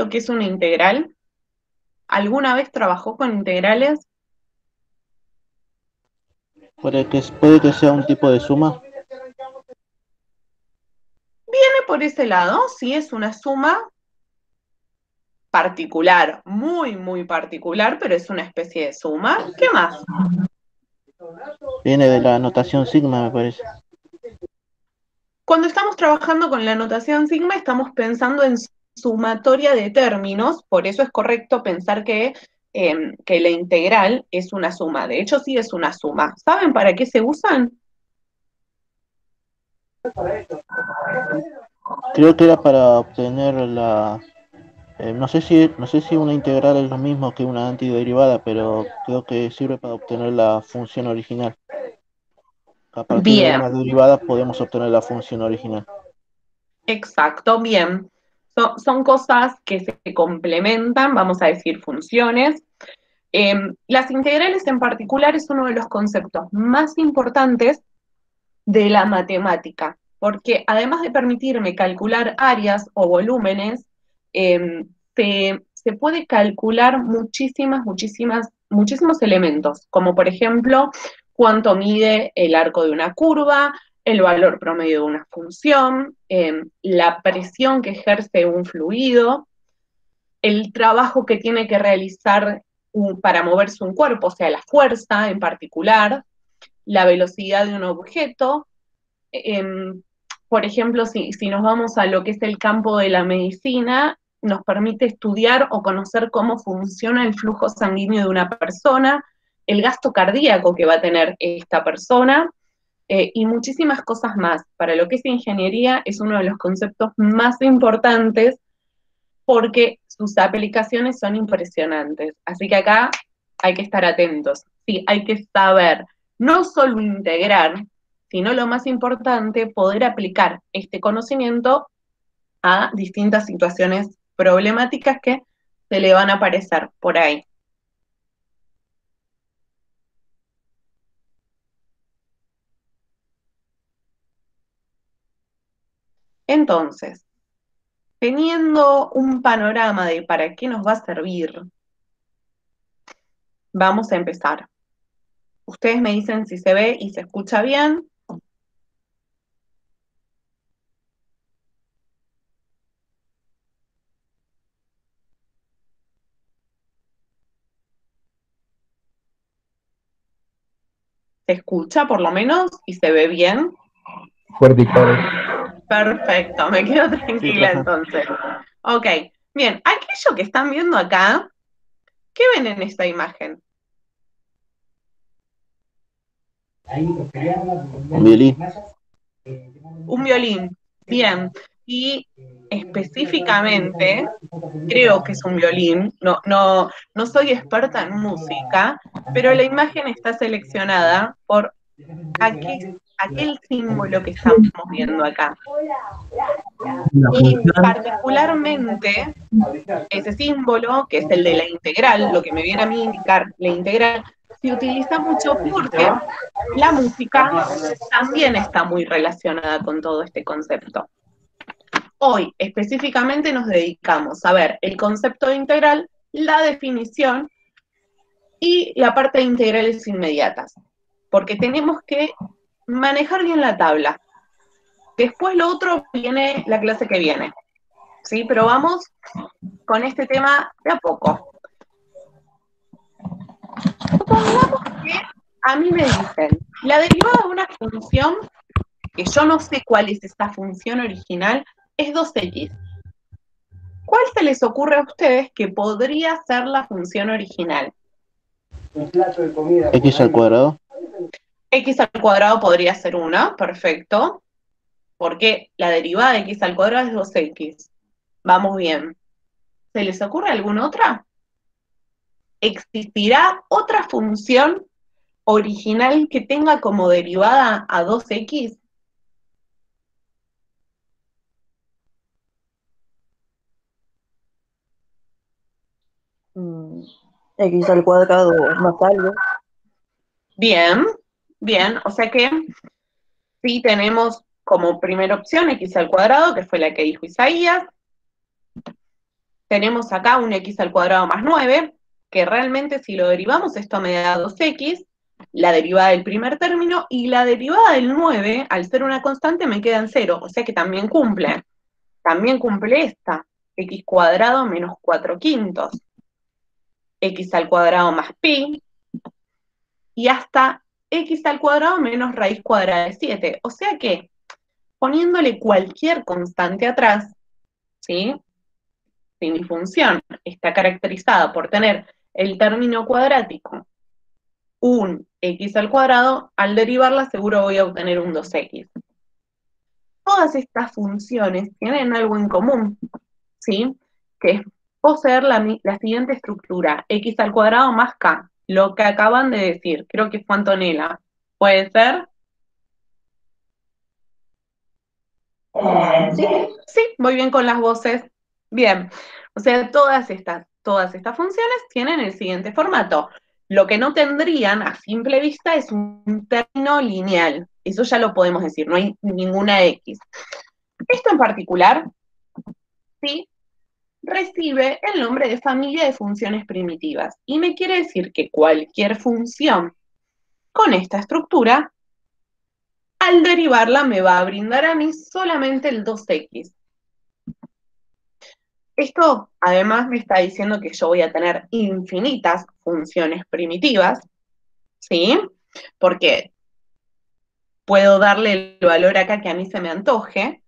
lo que es una integral? ¿Alguna vez trabajó con integrales? Puede que sea un tipo de suma. Viene por ese lado, sí es una suma particular, muy, muy particular, pero es una especie de suma. ¿Qué más? Viene de la notación sigma, me parece. Cuando estamos trabajando con la notación sigma, estamos pensando en sumatoria de términos, por eso es correcto pensar que la integral es una suma. De hecho, sí es una suma. ¿Saben para qué se usan? Creo que era para obtener no sé si una integral es lo mismo que una antiderivada, pero creo que sirve para obtener la función original. A partir de Bien, una derivada podemos obtener la función original. exacto, bien. Son cosas que se complementan, vamos a decir funciones. Las integrales en particular es uno de los conceptos más importantes de la matemática, porque además de permitirme calcular áreas o volúmenes, se puede calcular muchísimos elementos, como por ejemplo cuánto mide el arco de una curva, el valor promedio de una función, la presión que ejerce un fluido, el trabajo que tiene que realizar para moverse un cuerpo, o sea, la fuerza en particular, la velocidad de un objeto. Eh, por ejemplo, si nos vamos a lo que es el campo de la medicina, nos permite estudiar o conocer cómo funciona el flujo sanguíneo de una persona, el gasto cardíaco que va a tener esta persona, y muchísimas cosas más. Para lo que es ingeniería es uno de los conceptos más importantes porque sus aplicaciones son impresionantes. Así que acá hay que estar atentos. Sí, hay que saber no solo integrar, sino lo más importante, poder aplicar este conocimiento a distintas situaciones problemáticas que se le van a aparecer por ahí. Entonces, teniendo un panorama de para qué nos va a servir, vamos a empezar. Ustedes me dicen si se ve y se escucha bien. ¿Se escucha por lo menos y se ve bien? Fuerte y claro. Perfecto, me quedo Sí, tranquila perfecto. entonces. Ok, bien, aquello que están viendo acá, ¿qué ven en esta imagen? Un violín. Un violín, bien, y específicamente, creo que es un violín, no soy experta en música, pero la imagen está seleccionada por aquel símbolo que estamos viendo acá. La Y función. particularmente ese símbolo, que es el de la integral, lo que me viene a mí indicar la integral, se utiliza mucho porque la música también está muy relacionada con todo este concepto. Hoy específicamente nos dedicamos a ver el concepto de integral, la definición y la parte de integrales inmediatas, porque tenemos que manejar bien la tabla. Después lo otro viene la clase que viene, ¿sí? Pero vamos con este tema de a poco. Supongamos que a mí me dicen, la derivada de una función, que yo no sé cuál es esta función original, es 2x. ¿Cuál se les ocurre a ustedes que podría ser la función original? X al cuadrado. X al cuadrado podría ser una, perfecto, porque la derivada de x al cuadrado es 2x. Vamos bien. ¿Se les ocurre alguna otra? ¿Existirá otra función original que tenga como derivada a 2x? Mm, X al cuadrado más algo. Bien, bien, o sea que sí tenemos como primera opción x al cuadrado, que fue la que dijo Isaías. tenemos acá un x al cuadrado más 9, que realmente si lo derivamos esto me da 2x, la derivada del primer término, y la derivada del 9, al ser una constante, me queda en 0, o sea que también cumple esta, x cuadrado menos 4 quintos, x al cuadrado más pi, y hasta x al cuadrado menos raíz cuadrada de 7, o sea que poniéndole cualquier constante atrás, ¿sí? Si mi función está caracterizada por tener el término cuadrático un x al cuadrado, al derivarla seguro voy a obtener un 2x. Todas estas funciones tienen algo en común, ¿sí? Que es poseer la siguiente estructura, x al cuadrado más k, lo que acaban de decir, creo que fue Antonella. ¿Puede ser? Sí, Sí, muy bien con las voces. Bien. O sea, todas estas funciones tienen el siguiente formato. Lo que no tendrían a simple vista es un término lineal. Eso ya lo podemos decir, no hay ninguna X. Esto en particular, sí, recibe el nombre de familia de funciones primitivas. Y me quiere decir que cualquier función con esta estructura, al derivarla me va a brindar a mí solamente el 2x. Esto además me está diciendo que yo voy a tener infinitas funciones primitivas, ¿sí? Porque puedo darle el valor acá que a mí se me antoje.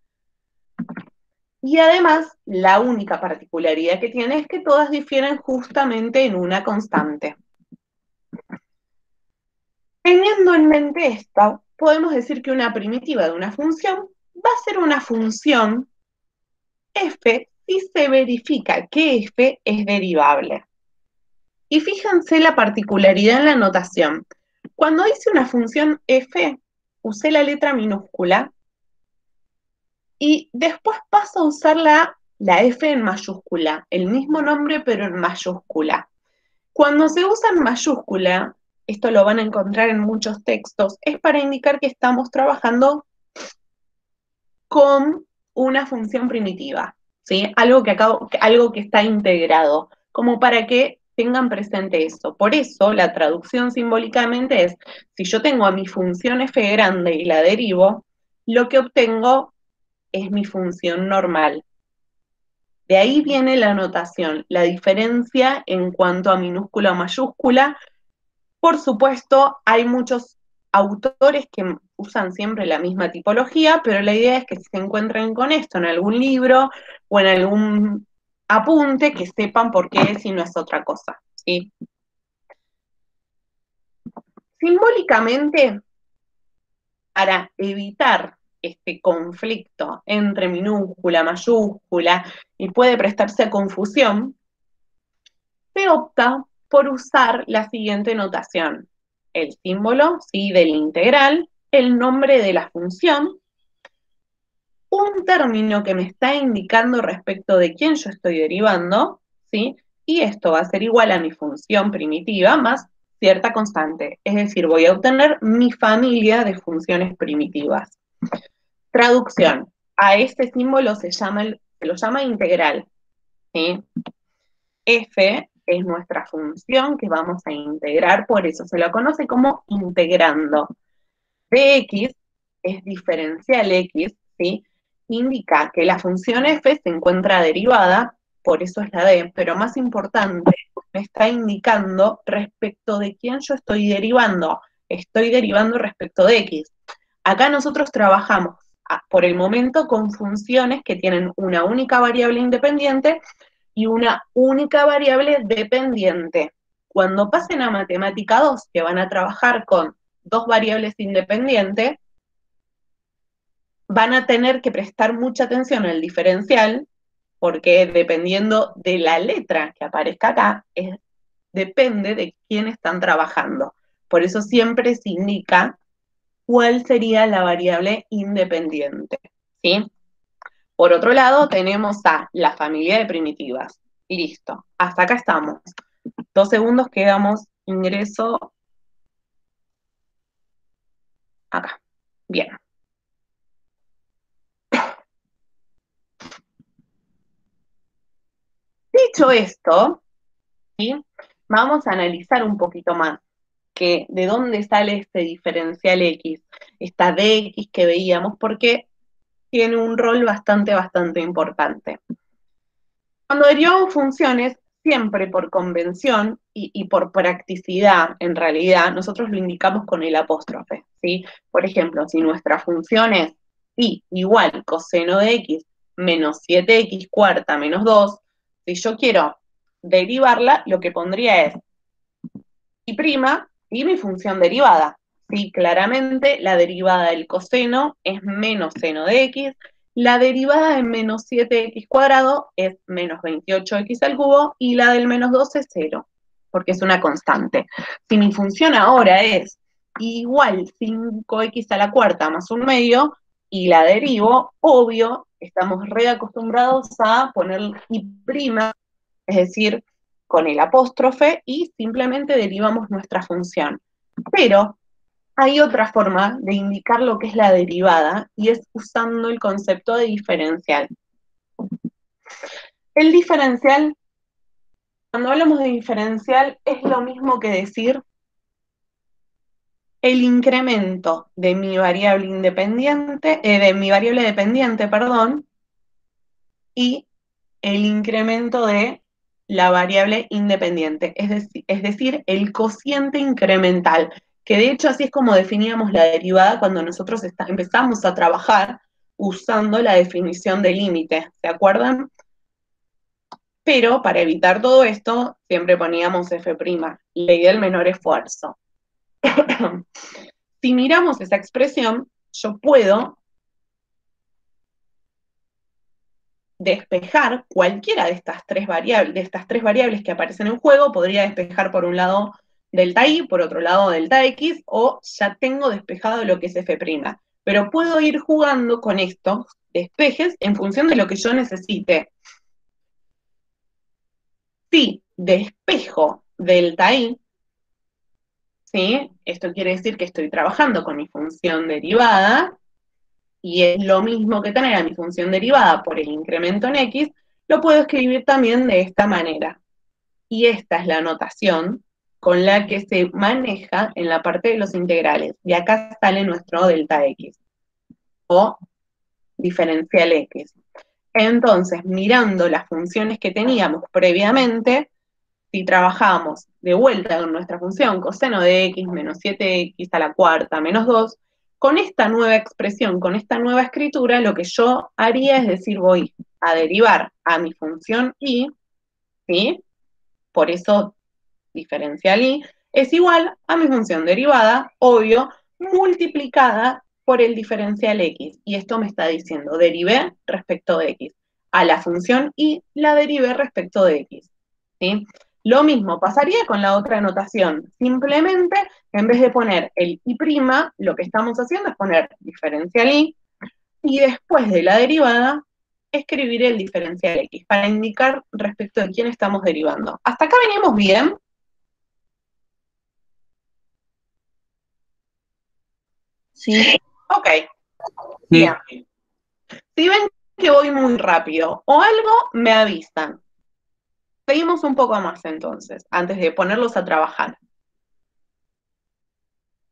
Y además, la única particularidad que tiene es que todas difieren justamente en una constante. Teniendo en mente esto, podemos decir que una primitiva de una función va a ser una función f si se verifica que f es derivable. Y fíjense la particularidad en la notación. Cuando hice una función f, usé la letra minúscula y después paso a usar la f en mayúscula, el mismo nombre pero en mayúscula. Cuando se usa en mayúscula, esto lo van a encontrar en muchos textos, es para indicar que estamos trabajando con una función primitiva, ¿sí? Algo que está integrado, como para que tengan presente eso. Por eso, la traducción simbólicamente es, si yo tengo a mi función f grande y la derivo, lo que obtengo es mi función normal. De ahí viene la notación, la diferencia en cuanto a minúscula o mayúscula. Por supuesto, hay muchos autores que usan siempre la misma tipología, pero la idea es que si se encuentren con esto en algún libro o en algún apunte, que sepan por qué es y no es otra cosa, ¿sí? Simbólicamente, para evitar este conflicto entre minúscula, mayúscula, y puede prestarse a confusión, se opta por usar la siguiente notación. El símbolo, ¿sí?, del integral, el nombre de la función, un término que me está indicando respecto de quién yo estoy derivando, ¿sí? Y esto va a ser igual a mi función primitiva más cierta constante. Es decir, voy a obtener mi familia de funciones primitivas. Traducción. A este símbolo se lo llama integral, ¿sí? F es nuestra función que vamos a integrar, por eso se lo conoce como integrando. Dx es diferencial x, ¿sí? Indica que la función f se encuentra derivada, por eso es la d, pero más importante, me está indicando respecto de quién yo estoy derivando. Estoy derivando respecto de x. Acá nosotros trabajamos por el momento con funciones que tienen una única variable independiente y una única variable dependiente. Cuando pasen a matemática 2, que van a trabajar con dos variables independientes, van a tener que prestar mucha atención al diferencial, porque dependiendo de la letra que aparezca acá, depende de quién están trabajando. Por eso siempre se indica cuál sería la variable independiente, ¿sí? Por otro lado, tenemos a la familia de primitivas. Y listo, hasta acá estamos. 2 segundos que damos ingreso acá. Bien. Dicho esto, ¿sí? Vamos a analizar un poquito más que de dónde sale este diferencial X, esta dx que veíamos, porque tiene un rol bastante importante. Cuando derivamos funciones, siempre por convención y por practicidad, en realidad, nosotros lo indicamos con el apóstrofe, ¿sí? Por ejemplo, si nuestra función es y igual coseno de x menos 7x cuarta menos 2, si yo quiero derivarla, lo que pondría es y' y mi función derivada. ¿Sí? Claramente la derivada del coseno es menos seno de x, la derivada de menos 7x cuadrado es menos 28x al cubo y la del menos 2 es 0, porque es una constante. Si mi función ahora es igual 5x a la cuarta más un medio y la derivo, obvio, estamos reacostumbrados a poner y', es decir, con el apóstrofe y simplemente derivamos nuestra función. Pero hay otra forma de indicar lo que es la derivada y es usando el concepto de diferencial. El diferencial, cuando hablamos de diferencial, es lo mismo que decir el incremento de mi variable independiente, de mi variable dependiente, perdón, y el incremento de la variable independiente, es decir, el cociente incremental, que de hecho así es como definíamos la derivada cuando nosotros empezamos a trabajar usando la definición de límite, ¿se acuerdan? Pero para evitar todo esto, siempre poníamos f', ley del menor esfuerzo. Si miramos esa expresión, yo puedo despejar cualquiera de estas tres variables que aparecen en juego, podría despejar por un lado delta y, por otro lado delta x, o ya tengo despejado lo que es f'. Pero puedo ir jugando con estos despejes en función de lo que yo necesite. Si despejo delta y, ¿sí? Esto quiere decir que estoy trabajando con mi función derivada, y es lo mismo que tener a mi función derivada por el incremento en x, lo puedo escribir también de esta manera. Y esta es la notación con la que se maneja en la parte de los integrales. Y acá sale nuestro delta x, o diferencial x. Entonces, mirando las funciones que teníamos previamente, si trabajamos de vuelta con nuestra función coseno de x menos 7x a la cuarta menos 2, con esta nueva expresión, con esta nueva escritura, lo que yo haría es decir, voy a derivar a mi función y, ¿sí? Por eso diferencial y, es igual a mi función derivada, obvio, multiplicada por el diferencial x. Y esto me está diciendo, derivé respecto de x. A la función y la derivé respecto de x. ¿Sí? Lo mismo pasaría con la otra notación. Simplemente, en vez de poner el y', lo que estamos haciendo es poner diferencial y después de la derivada, escribir el diferencial x para indicar respecto de quién estamos derivando. ¿Hasta acá venimos bien? Sí, Ok, bien. Si ven que voy muy rápido o algo, me avisan. Seguimos un poco más entonces, antes de ponerlos a trabajar.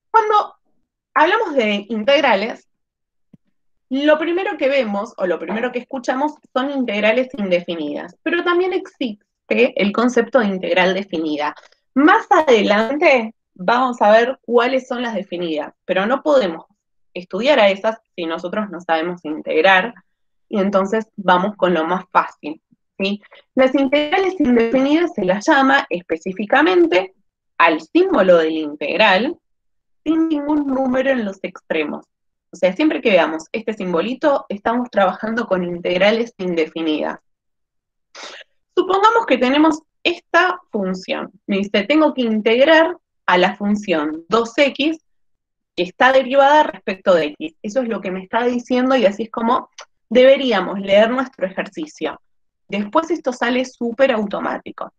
Cuando hablamos de integrales, lo primero que vemos o lo primero que escuchamos son integrales indefinidas, pero también existe el concepto de integral definida. Más adelante vamos a ver cuáles son las definidas, pero no podemos estudiar a esas si nosotros no sabemos integrar, y entonces vamos con lo más fácil, ¿sí? Las integrales indefinidas se las llama específicamente al símbolo del integral sin ningún número en los extremos. O sea, siempre que veamos este simbolito, estamos trabajando con integrales indefinidas. Supongamos que tenemos esta función. Me dice, tengo que integrar a la función 2x que está derivada respecto de x. Eso es lo que me está diciendo y así es como deberíamos leer nuestro ejercicio. Después esto sale súper automático.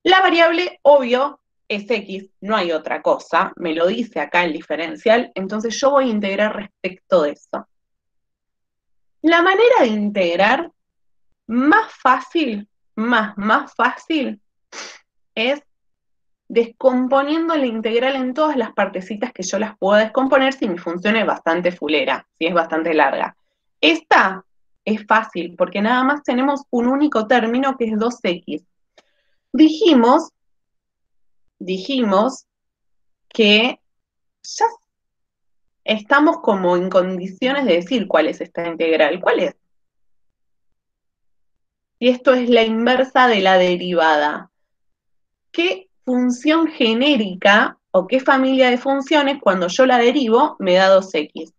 La variable, obvio, es x, no hay otra cosa, me lo dice acá el diferencial, entonces yo voy a integrar respecto de eso. La manera de integrar más fácil, más fácil es descomponiendo la integral en todas las partecitas que yo las puedo descomponer si mi función es bastante fulera, si es bastante larga. Esta es fácil porque nada más tenemos un único término que es 2x. Dijimos que ya estamos como en condiciones de decir cuál es esta integral. ¿Cuál es? Y esto es la inversa de la derivada. ¿Qué función genérica o qué familia de funciones cuando yo la derivo me da 2x?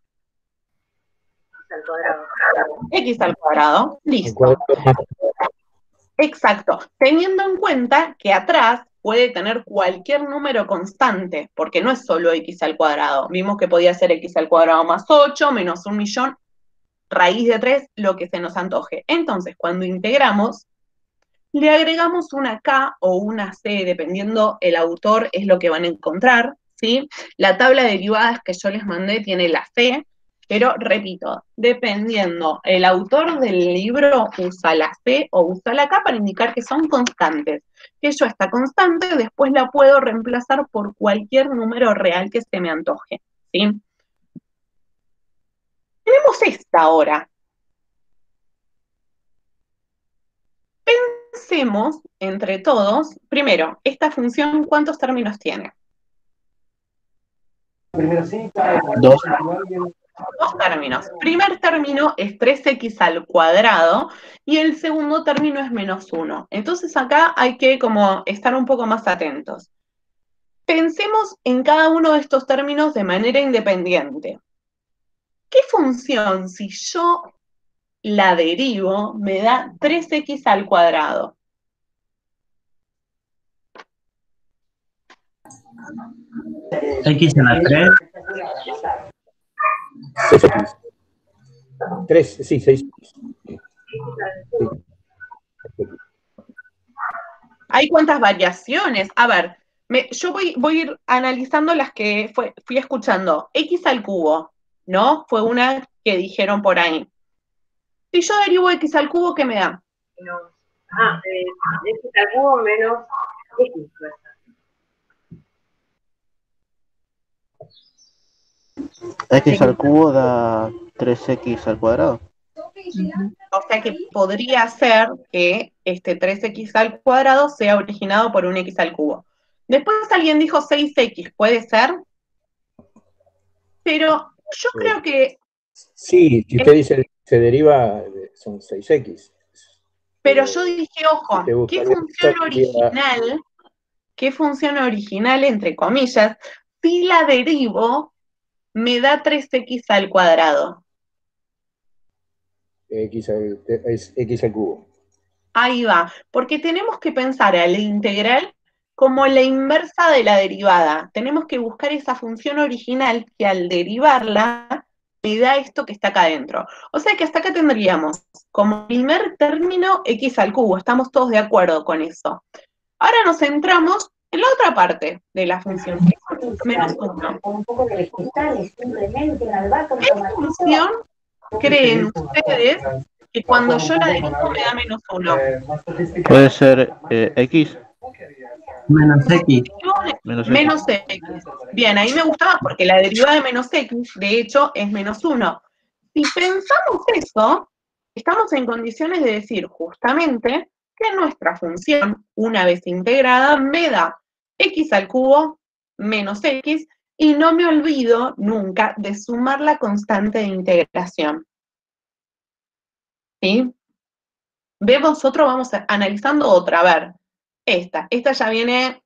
X al cuadrado, listo. Exacto, teniendo en cuenta que atrás puede tener cualquier número constante, porque no es solo x al cuadrado. Vimos que podía ser x al cuadrado más 8, menos 1.000.000, raíz de 3, lo que se nos antoje. Entonces, cuando integramos, le agregamos una K o una C, dependiendo el autor, es lo que van a encontrar, ¿sí? La tabla de derivadas que yo les mandé tiene la C, pero repito, dependiendo el autor del libro usa la C o usa la K para indicar que son constantes. Que yo esta constante después la puedo reemplazar por cualquier número real que se me antoje, ¿sí? Tenemos esta ahora. Pensemos entre todos, primero, esta función, ¿cuántos términos tiene? Dos. Dos términos. Primer término es 3x al cuadrado y el segundo término es menos 1. Entonces acá hay que como estar un poco más atentos. Pensemos en cada uno de estos términos de manera independiente. ¿Qué función, si yo la derivo, me da 3x al cuadrado? X en la 3. 6x. 3, sí, 6. ¿Hay cuántas variaciones? A ver, yo voy a ir analizando las que fui escuchando. X al cubo, ¿no? Fue una que dijeron por ahí. Si yo derivo x al cubo, ¿qué me da? X al cubo menos X. X al cubo da 3x al cuadrado. O sea que podría ser que este 3x al cuadrado sea originado por un x al cubo. Después alguien dijo 6x, ¿puede ser? Pero yo creo que... Sí, si usted dice que se deriva, son 6x. Pero yo dije, ojo, ¿qué función original, entre comillas, si la derivo, me da 3x al cuadrado? Es x al cubo. Ahí va, porque tenemos que pensar a la integral como la inversa de la derivada. Tenemos que buscar esa función original que al derivarla me da esto que está acá adentro. O sea que hasta acá tendríamos como primer término x al cubo. Estamos todos de acuerdo con eso. Ahora nos centramos en la otra parte de la función, que es menos 1. ¿Qué función creen ustedes que cuando yo la derivo me da menos 1? Puede ser x. Menos X. Menos x. Bien, ahí me gustaba porque la derivada de menos x, de hecho, es menos 1. Si pensamos eso, estamos en condiciones de decir justamente que nuestra función, una vez integrada, me da x al cubo menos x, y no me olvido nunca de sumar la constante de integración. ¿Sí? Vamos analizando otra. A ver, esta ya viene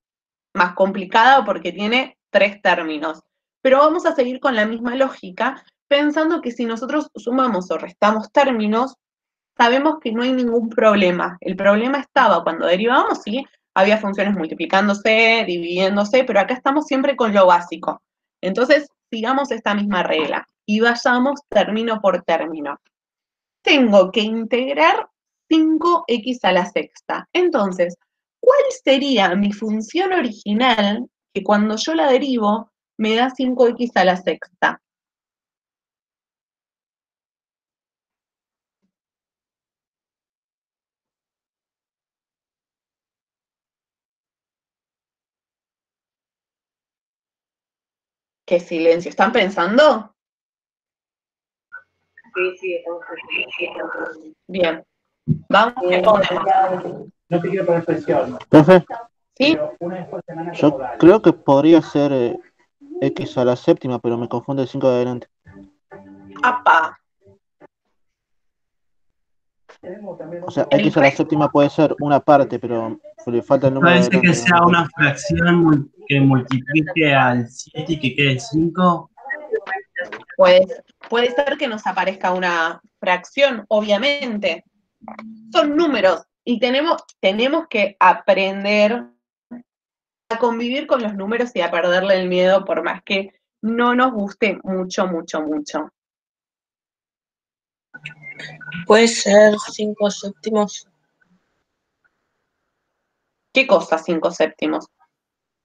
más complicada porque tiene 3 términos. Pero vamos a seguir con la misma lógica, pensando que si nosotros sumamos o restamos términos, sabemos que no hay ningún problema. El problema estaba cuando derivamos, sí, había funciones multiplicándose, dividiéndose, pero acá estamos siempre con lo básico. Entonces, sigamos esta misma regla y vayamos término por término. Tengo que integrar 5x a la sexta. Entonces, ¿cuál sería mi función original que cuando yo la derivo me da 5x a la sexta? ¿Qué silencio? ¿Están pensando? Sí, estamos pensando. Bien. Vamos con No te quiero poner presión. Profe, ¿sí? yo creo que podría ser x a la séptima, pero me confunde el 5 de adelante. ¡Apa! O sea, x a la séptima puede ser una parte, pero le falta el número de Parece que adelante. sea una fracción que multiplique al 7 y que quede 5. Puede ser que nos aparezca una fracción, obviamente. Son números y tenemos que aprender a convivir con los números y a perderle el miedo, por más que no nos guste mucho, mucho, mucho. Puede ser 5 séptimos. ¿Qué cosa 5 séptimos?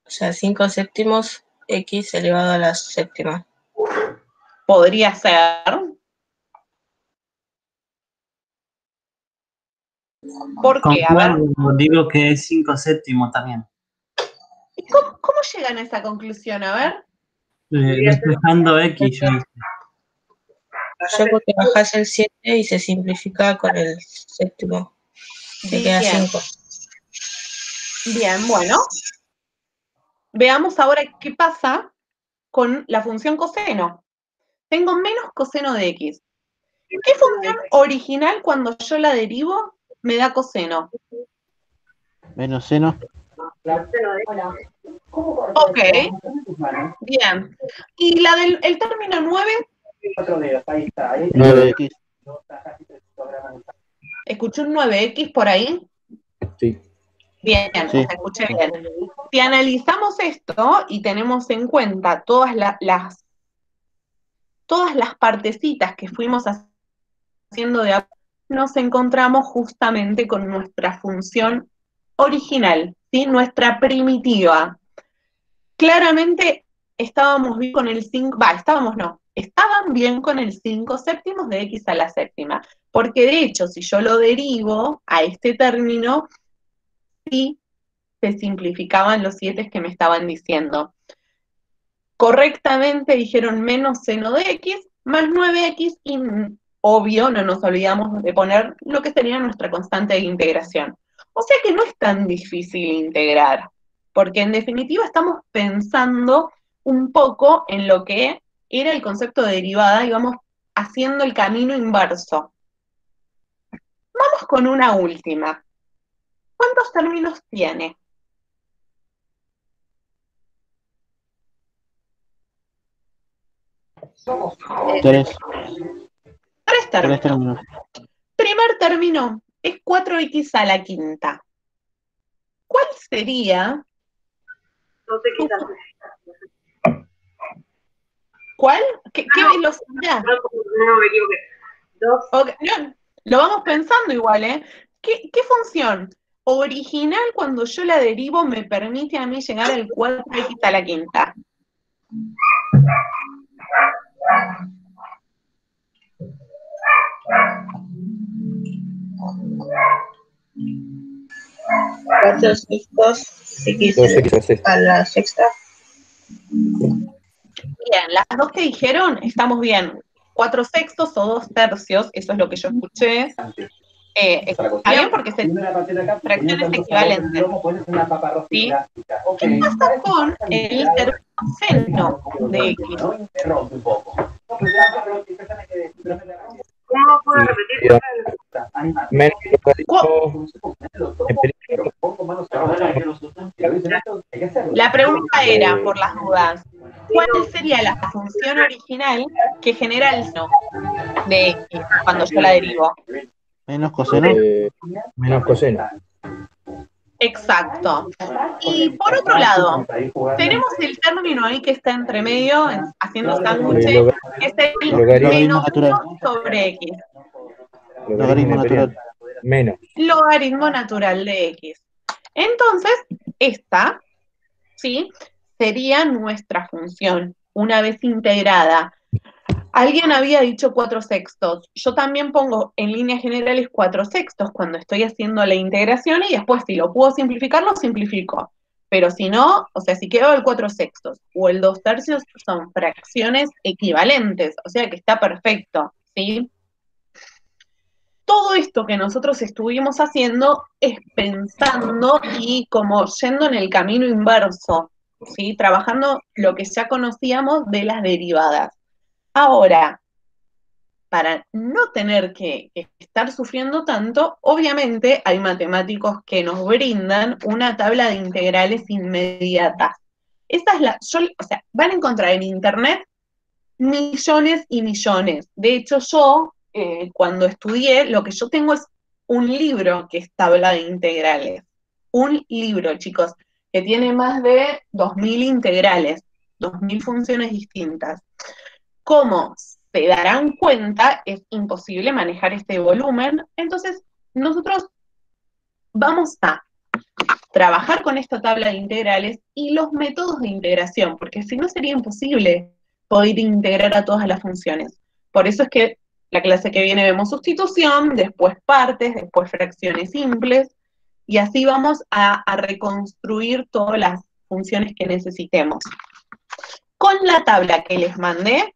O sea, 5 séptimos x elevado a la séptima. Podría ser. ¿Por qué? A ver. Concuerdo, digo que es 5 séptimos también. ¿Y cómo llegan a esa conclusión? A ver. Despejando x, yo hice. Yo porque bajás el 7 y se simplifica con el séptimo. Te queda Bien. 5. Bien, bueno. Veamos ahora qué pasa con la función coseno. Tengo menos coseno de x. ¿Qué función original cuando yo la derivo me da coseno? Menos seno. Ok, bien. ¿Y la del el término 9? 9x. ¿Escuché un 9x por ahí? Sí. Bien, Sí. o sea, escuché bien. Si analizamos esto y tenemos en cuenta todas las partecitas que fuimos haciendo de a nos encontramos justamente con nuestra función original, ¿sí? Nuestra primitiva. Claramente estábamos bien con el 5, estaban bien con el 5 séptimos de x a la séptima, porque de hecho, si yo lo derivo a este término, sí se simplificaban los 7 que me estaban diciendo. Correctamente dijeron menos seno de x más 9x y obvio no nos olvidamos de poner lo que sería nuestra constante de integración. O sea que no es tan difícil integrar, porque en definitiva estamos pensando un poco en lo que era el concepto de derivada y vamos haciendo el camino inverso. Vamos con una última. ¿Cuántos términos tiene? Tres. Tres términos. Términos. Primer término es 4x a la quinta. ¿Cuál sería? No sé qué tal. ¿Cuál? ¿Qué velocidad? No, me equivoqué. 2. Okay, no, lo vamos pensando igual, ¿eh? ¿Qué función original cuando yo la derivo me permite a mí llegar al 4x a la quinta? Cuatro sextos x 2x a la sexta. Bien, las dos que dijeron, estamos bien. 4 sextos o 2 tercios, eso es lo que yo escuché. Está bien porque se fracciones equivalentes. ¿Sí? ¿Qué pasa con el término seno de x? ¿Cómo puedo repetir? Menos La pregunta era, por las dudas, ¿cuál sería la función original que genera el seno de x cuando yo la derivo? Menos coseno. menos coseno. Exacto. Y por otro lado, tenemos el término ahí que está entre medio, haciendo sándwiches, que es el Logaritmo menos natural. sobre x. Logaritmo natural. Menos. Logaritmo natural de x. Entonces, esta, ¿sí? Sería nuestra función, una vez integrada. Alguien había dicho 4 sextos. Yo también pongo en líneas generales 4 sextos cuando estoy haciendo la integración y después si lo puedo simplificar, lo simplifico. Pero si no, o sea, si quedó el 4/6 o el 2/3, son fracciones equivalentes, o sea que está perfecto, ¿sí? Todo esto que nosotros estuvimos haciendo es pensando y como yendo en el camino inverso, ¿sí? Trabajando lo que ya conocíamos de las derivadas. Ahora, para no tener que estar sufriendo tanto, obviamente hay matemáticos que nos brindan una tabla de integrales inmediatas. Esa es o sea, van a encontrar en internet millones y millones. De hecho, yo, cuando estudié, lo que yo tengo es un libro que es tabla de integrales. Un libro, chicos, que tiene más de 2000 integrales, 2000 funciones distintas. Como se darán cuenta, es imposible manejar este volumen, entonces nosotros vamos a trabajar con esta tabla de integrales y los métodos de integración, porque si no sería imposible poder integrar a todas las funciones. Por eso es que la clase que viene vemos sustitución, después partes, después fracciones simples, y así vamos a reconstruir todas las funciones que necesitemos. Con la tabla que les mandé,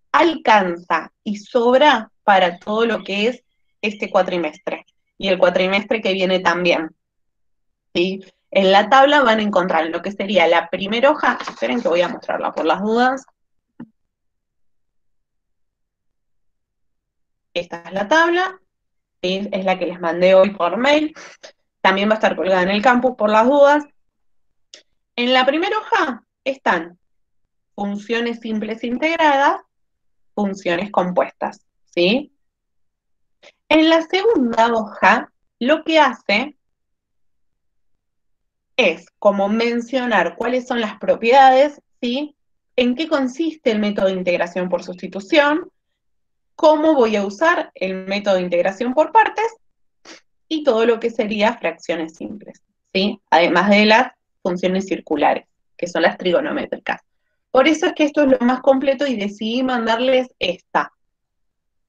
alcanza y sobra para todo lo que es este cuatrimestre, y el cuatrimestre que viene también. ¿Sí? En la tabla van a encontrar lo que sería la primera hoja. Esperen que voy a mostrarla por las dudas. Esta es la tabla, ¿sí? Es la que les mandé hoy por mail. También va a estar colgada en el campus por las dudas. En la primera hoja están funciones simples integradas, funciones compuestas, ¿sí? En la segunda hoja, lo que hace es como mencionar cuáles son las propiedades, ¿sí? En qué consiste el método de integración por sustitución, cómo voy a usar el método de integración por partes y todo lo que sería fracciones simples, ¿sí? Además de las funciones circulares, que son las trigonométricas. Por eso es que esto es lo más completo y decidí mandarles esta.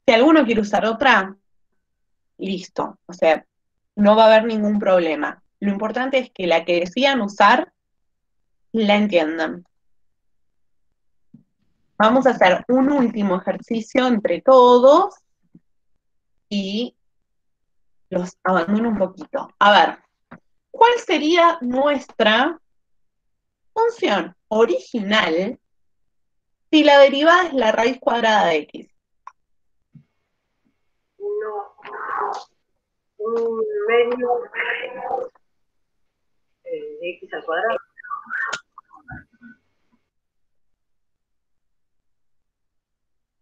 Si alguno quiere usar otra, listo, o sea, no va a haber ningún problema. Lo importante es que la que decidan usar, la entiendan. Vamos a hacer un último ejercicio entre todos y los abandono un poquito. A ver, ¿cuál sería nuestra función original si la derivada es la raíz cuadrada de x? Un medio de x al cuadrado.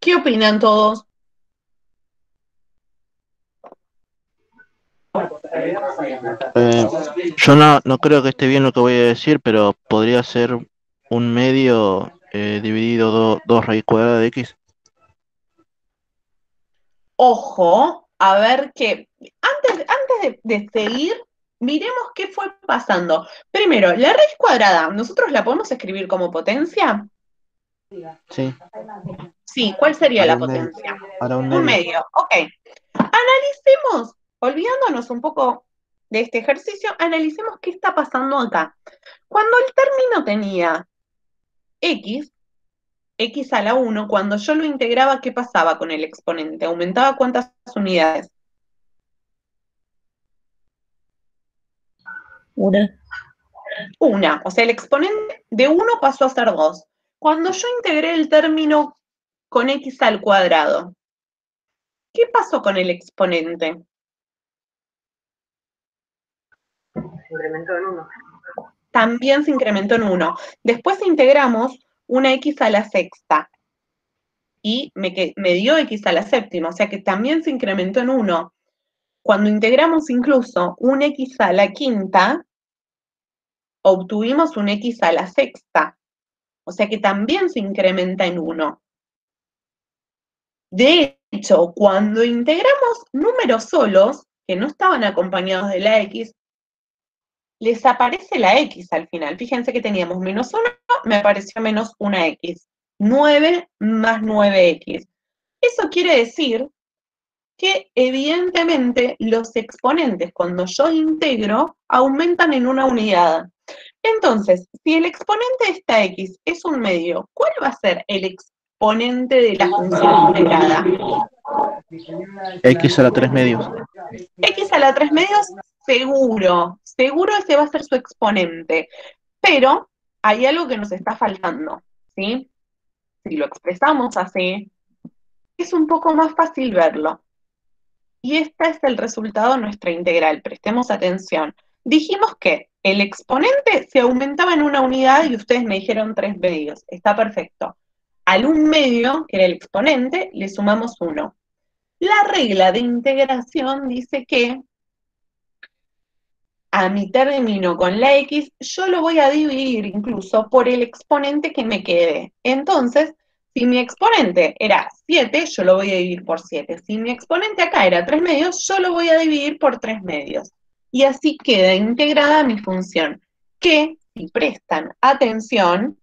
¿Qué opinan todos? Yo no creo que esté bien lo que voy a decir, pero podría ser un medio dividido 2 raíz cuadrada de x. Ojo, a ver qué. Antes de seguir, miremos qué fue pasando. Primero, la raíz cuadrada, ¿nosotros la podemos escribir como potencia? Sí. Sí, ¿cuál sería Para la un medio. potencia? Para un Un medio. medio, ok. Analicemos, olvidándonos un poco de este ejercicio, analicemos qué está pasando acá. Cuando el término tenía x a la 1, cuando yo lo integraba, ¿qué pasaba con el exponente? ¿Aumentaba cuántas unidades? Una. Una, o sea, el exponente de 1 pasó a ser 2. Cuando yo integré el término con x al cuadrado, ¿qué pasó con el exponente? Se incrementó en 1. También se incrementó en 1. Después integramos una x a la sexta y me dio x a la séptima, o sea que también se incrementó en 1. Cuando integramos incluso un x a la quinta, obtuvimos un x a la sexta, o sea que también se incrementa en 1. De hecho, cuando integramos números solos, que no estaban acompañados de la x, les aparece la x al final. Fíjense que teníamos menos 1, me apareció menos una x. 9 más 9x. Eso quiere decir que evidentemente los exponentes cuando yo integro aumentan en una unidad. Entonces, si el exponente de esta x es un medio, ¿cuál va a ser el exponente de la función integrada? X a la 3 medios. X a la 3 medios, seguro ese va a ser su exponente. Pero hay algo que nos está faltando, ¿sí? Si lo expresamos así, es un poco más fácil verlo. Y este es el resultado de nuestra integral, prestemos atención. Dijimos que el exponente se aumentaba en una unidad y ustedes me dijeron 3 medios, está perfecto. Al 1 medio, que era el exponente, le sumamos 1. La regla de integración dice que a mi término con la x, yo lo voy a dividir incluso por el exponente que me quede. Entonces, si mi exponente era 7, yo lo voy a dividir por 7. Si mi exponente acá era 3 medios, yo lo voy a dividir por 3 medios. Y así queda integrada mi función, que, si prestan atención,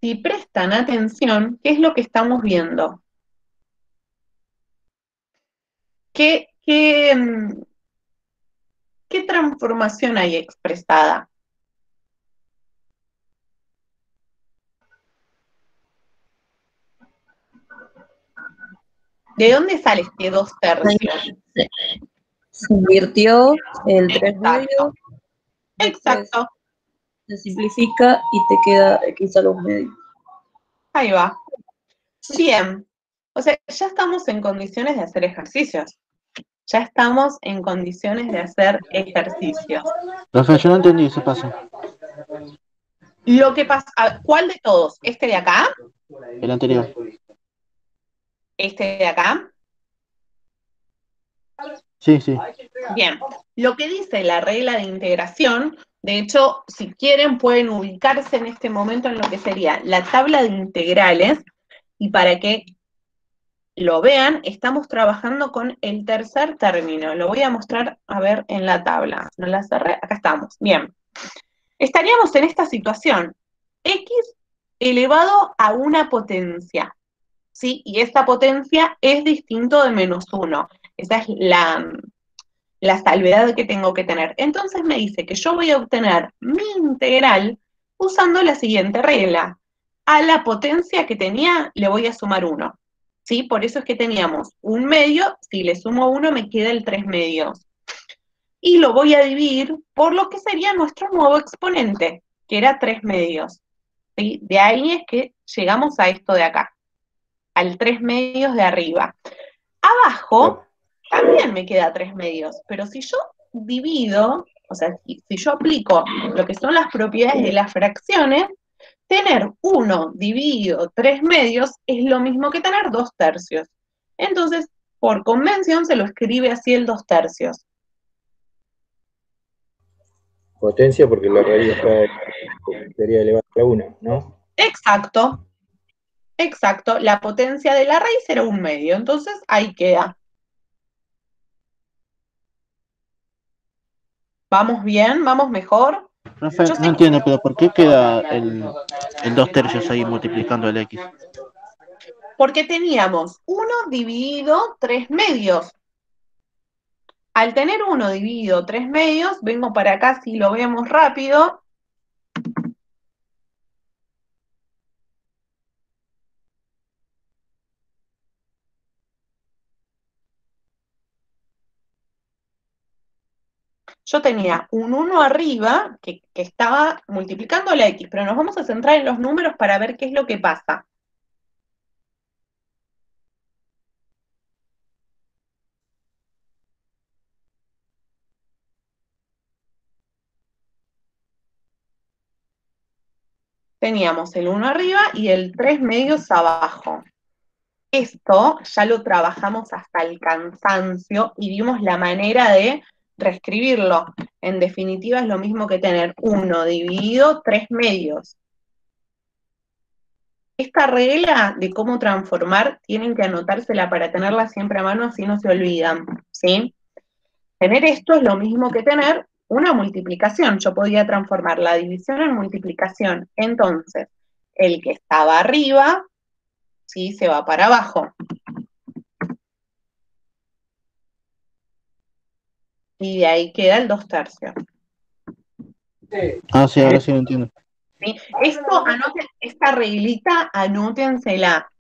¿qué es lo que estamos viendo? ¿Qué transformación hay expresada? ¿De dónde sale este 2 tercios? Se invirtió el 3 medios, Exacto, se simplifica y te queda x a los medios. ahí va. Bien, o sea, ya estamos en condiciones de hacer ejercicios. Ya estamos en condiciones de hacer ejercicios. Profe, yo no entendí ese paso. Lo que pasa, ¿cuál de todos? ¿Este de acá? El anterior. ¿Este de acá? Sí, sí. Bien, lo que dice la regla de integración, de hecho, si quieren pueden ubicarse en este momento en lo que sería la tabla de integrales, y para que lo vean, estamos trabajando con el tercer término. Lo voy a mostrar, a ver, en la tabla. No la cerré, acá estamos. Bien. Estaríamos en esta situación. X elevado a una potencia, ¿sí? Y esta potencia es distinto de -1. Esa es la salvedad que tengo que tener. Entonces me dice que yo voy a obtener mi integral usando la siguiente regla. A la potencia que tenía le voy a sumar 1. ¿Sí? Por eso es que teníamos 1 medio, si le sumo 1 me queda el 3 medios. Y lo voy a dividir por lo que sería nuestro nuevo exponente, que era 3 medios. ¿Sí? De ahí es que llegamos a esto de acá, al 3 medios de arriba. Abajo también me queda 3 medios, pero si yo divido, o sea, si yo aplico lo que son las propiedades de las fracciones, tener 1 dividido 3 medios es lo mismo que tener 2 tercios. Entonces, por convención se lo escribe así el 2 tercios. Potencia porque la raíz sería elevada a la 1, ¿no? Exacto, exacto. La potencia de la raíz era 1 medio, entonces ahí queda. ¿Vamos bien? ¿Vamos mejor? Profe, no entiendo, pero ¿por qué queda el 2 tercios ahí multiplicando el X? Porque teníamos 1 dividido 3 medios. Al tener 1 dividido 3 medios, vengo para acá si lo vemos rápido. Yo tenía un 1 arriba que estaba multiplicando la X, pero nos vamos a centrar en los números para ver qué es lo que pasa. Teníamos el 1 arriba y el 3 medios abajo. Esto ya lo trabajamos hasta el cansancio y vimos la manera de reescribirlo. En definitiva es lo mismo que tener 1 dividido 3 medios. Esta regla de cómo transformar tienen que anotársela para tenerla siempre a mano, así no se olvidan, ¿sí? Tener esto es lo mismo que tener una multiplicación. Yo podía transformar la división en multiplicación. Entonces, el que estaba arriba, ¿sí? Se va para abajo. Y de ahí queda el 2/3. Ah, sí, ahora sí lo entiendo. ¿Sí? Esta reglita, anótensela,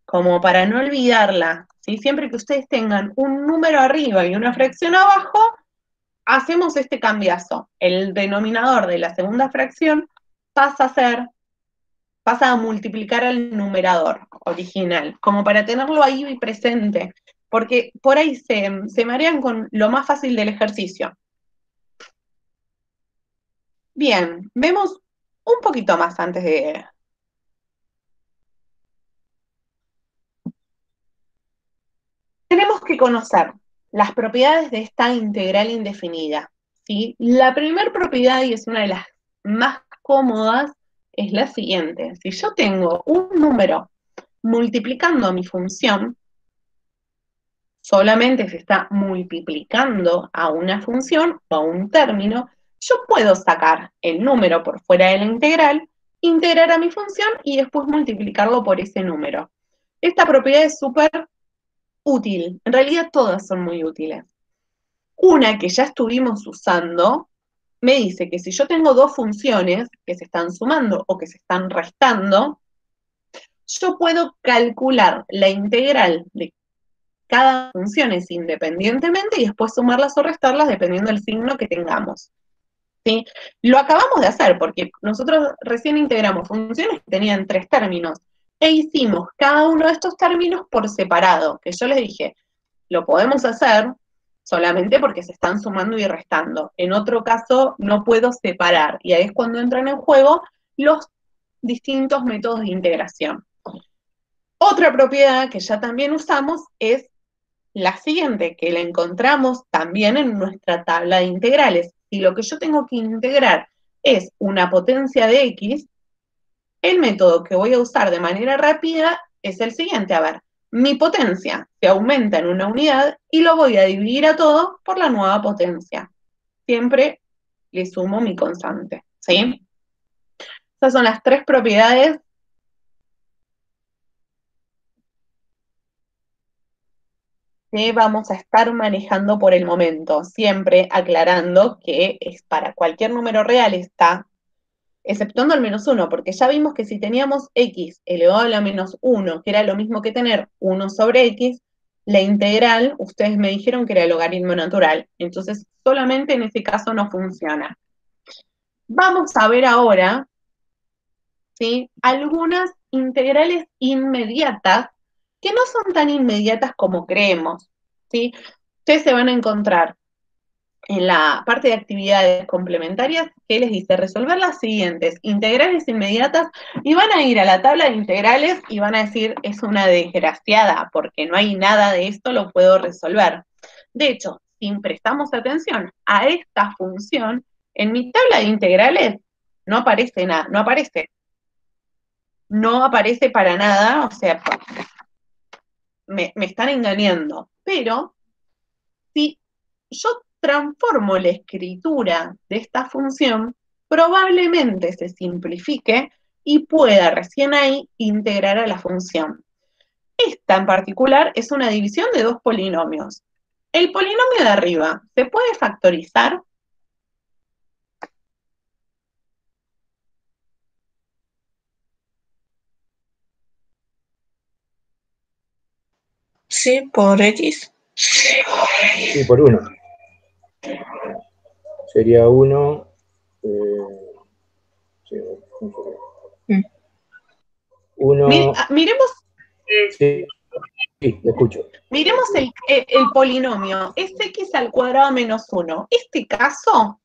como para no olvidarla. ¿Sí? Siempre que ustedes tengan un número arriba y una fracción abajo, hacemos este cambiazo. El denominador de la segunda fracción pasa a multiplicar al numerador original, como para tenerlo ahí presente, porque por ahí se marean con lo más fácil del ejercicio. Bien, vemos un poquito más antes de... Tenemos que conocer las propiedades de esta integral indefinida, ¿sí? La primera propiedad, y es una de las más cómodas, es la siguiente. Si yo tengo un número multiplicando mi función, solamente se está multiplicando a una función o a un término, yo puedo sacar el número por fuera de la integral, integrar a mi función y después multiplicarlo por ese número. Esta propiedad es súper útil. En realidad todas son muy útiles. Una que ya estuvimos usando me dice que si yo tengo dos funciones que se están sumando o que se están restando, yo puedo calcular la integral de cada función independientemente y después sumarlas o restarlas dependiendo del signo que tengamos. ¿Sí? Lo acabamos de hacer porque nosotros recién integramos funciones que tenían 3 términos e hicimos cada uno de estos términos por separado, que yo les dije, lo podemos hacer solamente porque se están sumando y restando. En otro caso no puedo separar y ahí es cuando entran en juego los distintos métodos de integración. Otra propiedad que ya también usamos es la siguiente, que la encontramos también en nuestra tabla de integrales. Si lo que yo tengo que integrar es una potencia de x, el método que voy a usar de manera rápida es el siguiente. A ver, mi potencia se aumenta en una unidad y lo voy a dividir a todo por la nueva potencia. Siempre le sumo mi constante, ¿sí? Esas son las 3 propiedades que vamos a estar manejando por el momento, siempre aclarando que es para cualquier número real está, exceptuando el -1, porque ya vimos que si teníamos x elevado a la -1, que era lo mismo que tener 1 sobre x, la integral, ustedes me dijeron que era el logaritmo natural, entonces solamente en ese caso no funciona. Vamos a ver ahora, ¿sí?, algunas integrales inmediatas que no son tan inmediatas como creemos, ¿sí? Ustedes se van a encontrar en la parte de actividades complementarias que les dice resolver las siguientes integrales inmediatas y van a ir a la tabla de integrales y van a decir es una desgraciada porque no hay nada de esto, lo puedo resolver. De hecho, si prestamos atención a esta función, en mi tabla de integrales no aparece nada, no aparece para nada, o sea, me están engañando, pero si yo transformo la escritura de esta función, probablemente se simplifique y pueda recién ahí integrar a la función. Esta en particular es una división de 2 polinomios. El polinomio de arriba, ¿se puede factorizar? Sí, por X. Sí, por 1. Sería 1. Mm. 1. Miremos, Sí, lo escucho. miremos el polinomio, es x al cuadrado menos 1. Este caso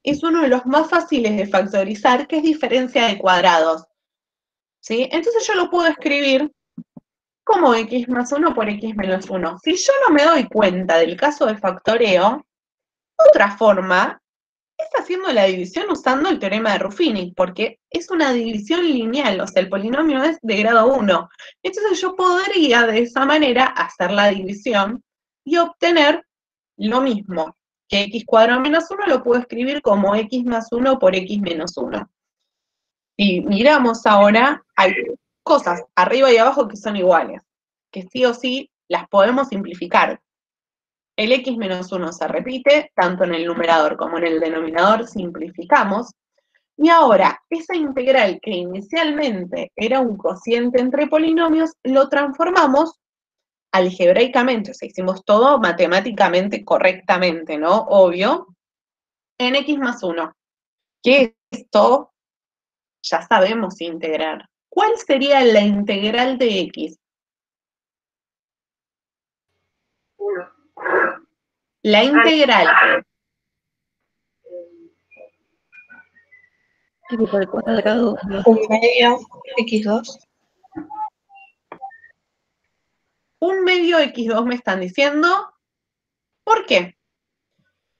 es uno de los más fáciles de factorizar, que es diferencia de cuadrados, ¿sí? Entonces yo lo puedo escribir como x más 1 por x menos 1. Si yo no me doy cuenta del caso de factoreo, otra forma es haciendo la división usando el teorema de Ruffini, porque es una división lineal, o sea, el polinomio es de grado 1. Entonces yo podría de esa manera hacer la división y obtener lo mismo, que x cuadrado menos 1 lo puedo escribir como x más 1 por x menos 1. Si miramos ahora, hay cosas arriba y abajo que son iguales, que sí o sí las podemos simplificar. El x menos 1 se repite, tanto en el numerador como en el denominador simplificamos, y ahora esa integral que inicialmente era un cociente entre polinomios, lo transformamos algebraicamente, o sea, hicimos todo matemáticamente correctamente, ¿no? Obvio, en x más 1. Que esto ya sabemos integrar. ¿Cuál sería la integral de x? 1. La integral X al cuadrado. 1/2 x2. 1/2 x2 me están diciendo. ¿Por qué?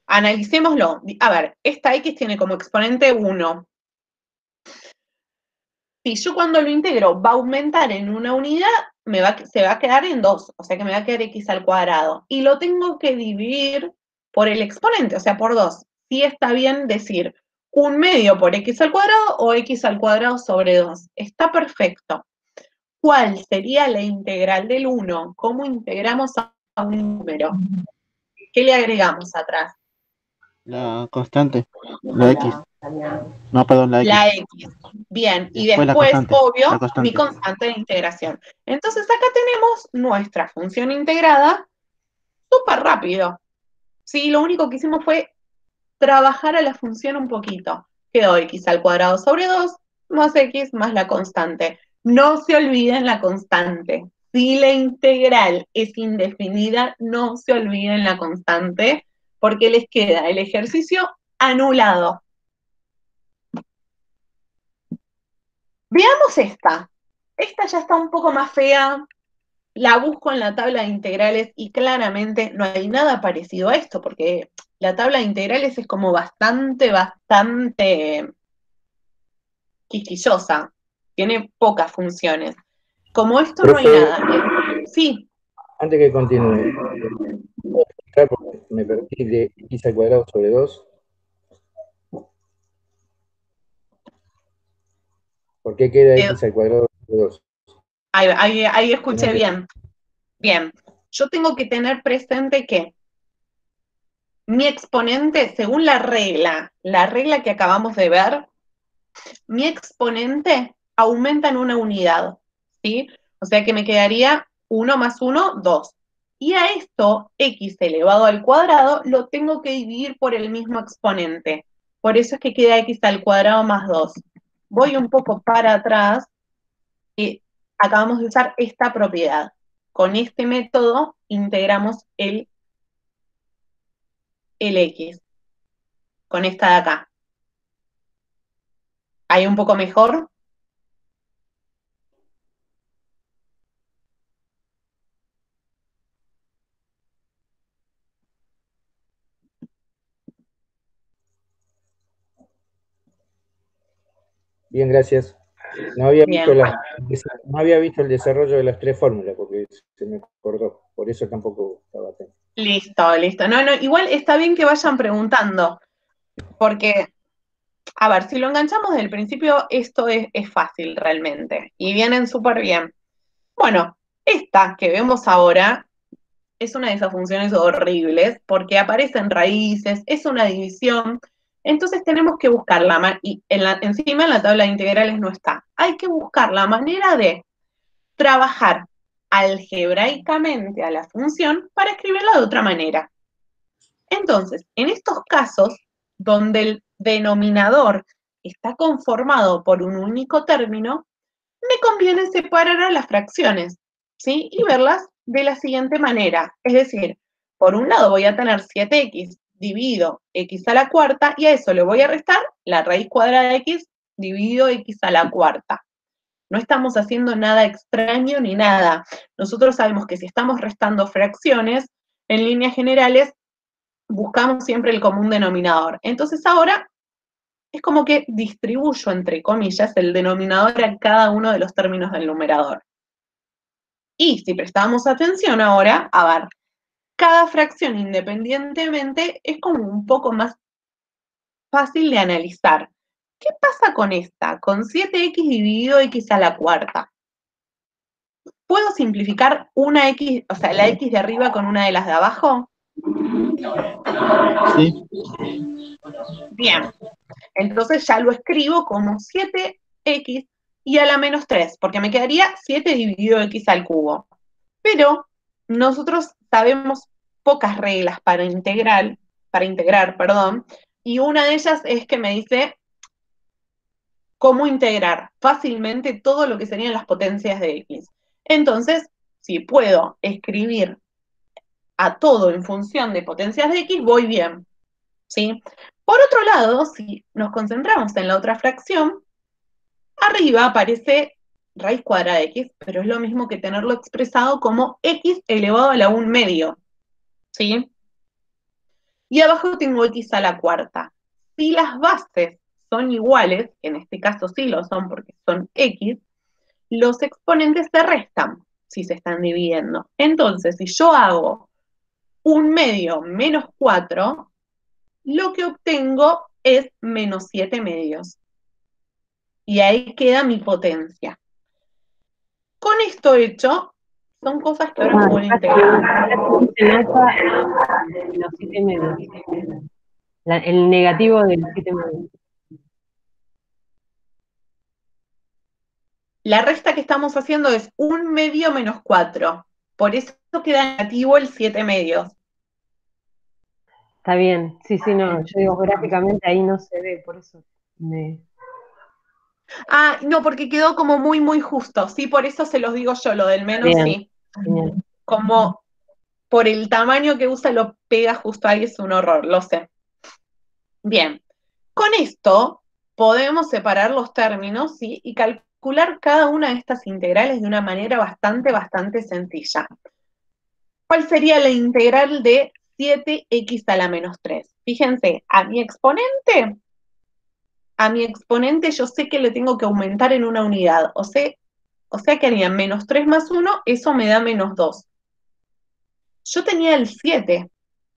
Analicémoslo. A ver, esta x tiene como exponente 1. Si yo cuando lo integro va a aumentar en una unidad, se va a quedar en 2, o sea que me va a quedar x al cuadrado. Y lo tengo que dividir por el exponente, o sea, por 2. Sí está bien decir 1/2 por x al cuadrado o x al cuadrado sobre 2. Está perfecto. ¿Cuál sería la integral del 1? ¿Cómo integramos a un número? ¿Qué le agregamos atrás? La constante, la X. No, perdón, la X. La X. Bien, y Después la después, constante, obvio, la constante. mi constante de integración. Entonces acá tenemos nuestra función integrada súper rápido. Sí, lo único que hicimos fue trabajar a la función un poquito. Quedó x al cuadrado sobre 2 más x más la constante. No se olviden la constante. Si la integral es indefinida, no se olviden la constante, porque les queda el ejercicio anulado. Veamos esta. Esta ya está un poco más fea. La busco en la tabla de integrales y claramente no hay nada parecido a esto, porque la tabla de integrales es como bastante quisquillosa. Tiene pocas funciones. Como esto no hay Profe, nada. Sí, antes que continúe, ¿puedo explicar porque me perdí de x al cuadrado sobre 2? ¿Por qué queda x al cuadrado sobre 2? ahí escuché bien. Bien, yo tengo que tener presente que mi exponente, según la regla que acabamos de ver, mi exponente aumenta en una unidad, ¿sí? O sea que me quedaría 1 más 1, 2. Y a esto, x elevado al cuadrado, lo tengo que dividir por el mismo exponente. Por eso es que queda x al cuadrado más 2. Voy un poco para atrás y acabamos de usar esta propiedad. Con este método integramos el x, con esta de acá. ¿Hay un poco mejor? Bien, gracias. No había Bien, visto bueno. no había visto el desarrollo de las 3 fórmulas porque se me acordó. Por eso tampoco estaba atento. Listo. No, igual está bien que vayan preguntando, porque, a ver, si lo enganchamos desde el principio, esto es fácil realmente, y vienen súper bien. Bueno, esta que vemos ahora es una de esas funciones horribles, porque aparecen raíces, es una división, entonces tenemos que buscar y encima en la tabla de integrales no está. Hay que buscar la manera de trabajar algebraicamente a la función para escribirla de otra manera. Entonces, en estos casos, donde el denominador está conformado por un único término, me conviene separar a las fracciones, ¿sí? Y verlas de la siguiente manera. Es decir, por un lado voy a tener 7x dividido x a la cuarta, y a eso le voy a restar la raíz cuadrada de x dividido x a la cuarta. No estamos haciendo nada extraño ni nada. Nosotros sabemos que si estamos restando fracciones, en líneas generales, buscamos siempre el común denominador. Entonces ahora es como que distribuyo, entre comillas, el denominador a cada uno de los términos del numerador. Y si prestamos atención ahora, a ver, cada fracción independientemente es como un poco más fácil de analizar. ¿qué pasa con esta? Con 7x dividido x a la cuarta. ¿Puedo simplificar una x, o sea, la x de arriba con una de las de abajo? Sí, Bien, entonces ya lo escribo como 7x y a la menos 3, porque me quedaría 7 dividido x al cubo. Pero nosotros sabemos pocas reglas para integrar, perdón, y una de ellas es que me dice cómo integrar fácilmente todo lo que serían las potencias de x. Entonces, si puedo escribir a todo en función de potencias de x, voy bien, ¿sí? Por otro lado, si nos concentramos en la otra fracción, arriba aparece raíz cuadrada de x, pero es lo mismo que tenerlo expresado como x elevado a la 1 medio, ¿sí? Y abajo tengo x a la cuarta. Si las bases son iguales, que en este caso sí lo son porque son x, los exponentes se restan si se están dividiendo. Entonces, si yo hago 1 medio menos 4, lo que obtengo es menos 7 medios. Y ahí queda mi potencia. Con esto hecho, son cosas que ahora puedo integrar. Se nota los 7 medios. El negativo de los 7 medios. La resta que estamos haciendo es 1 medio menos 4. Por eso queda negativo el 7 medios. Está bien, sí, no, yo digo gráficamente ahí no se ve, por eso me... Ah, no, porque quedó como muy, muy justo. Sí, por eso se los digo yo, lo del menos Bien, sí. genial. Como por el tamaño que usa lo pega justo ahí, es un horror, lo sé. Bien, con esto podemos separar los términos, ¿sí? Y calcular cada una de estas integrales de una manera bastante, bastante sencilla. ¿Cuál sería la integral de 7x a la menos 3? Fíjense, a mi exponente yo sé que le tengo que aumentar en una unidad, o sea que haría menos 3 más 1, eso me da menos 2. Yo tenía el 7,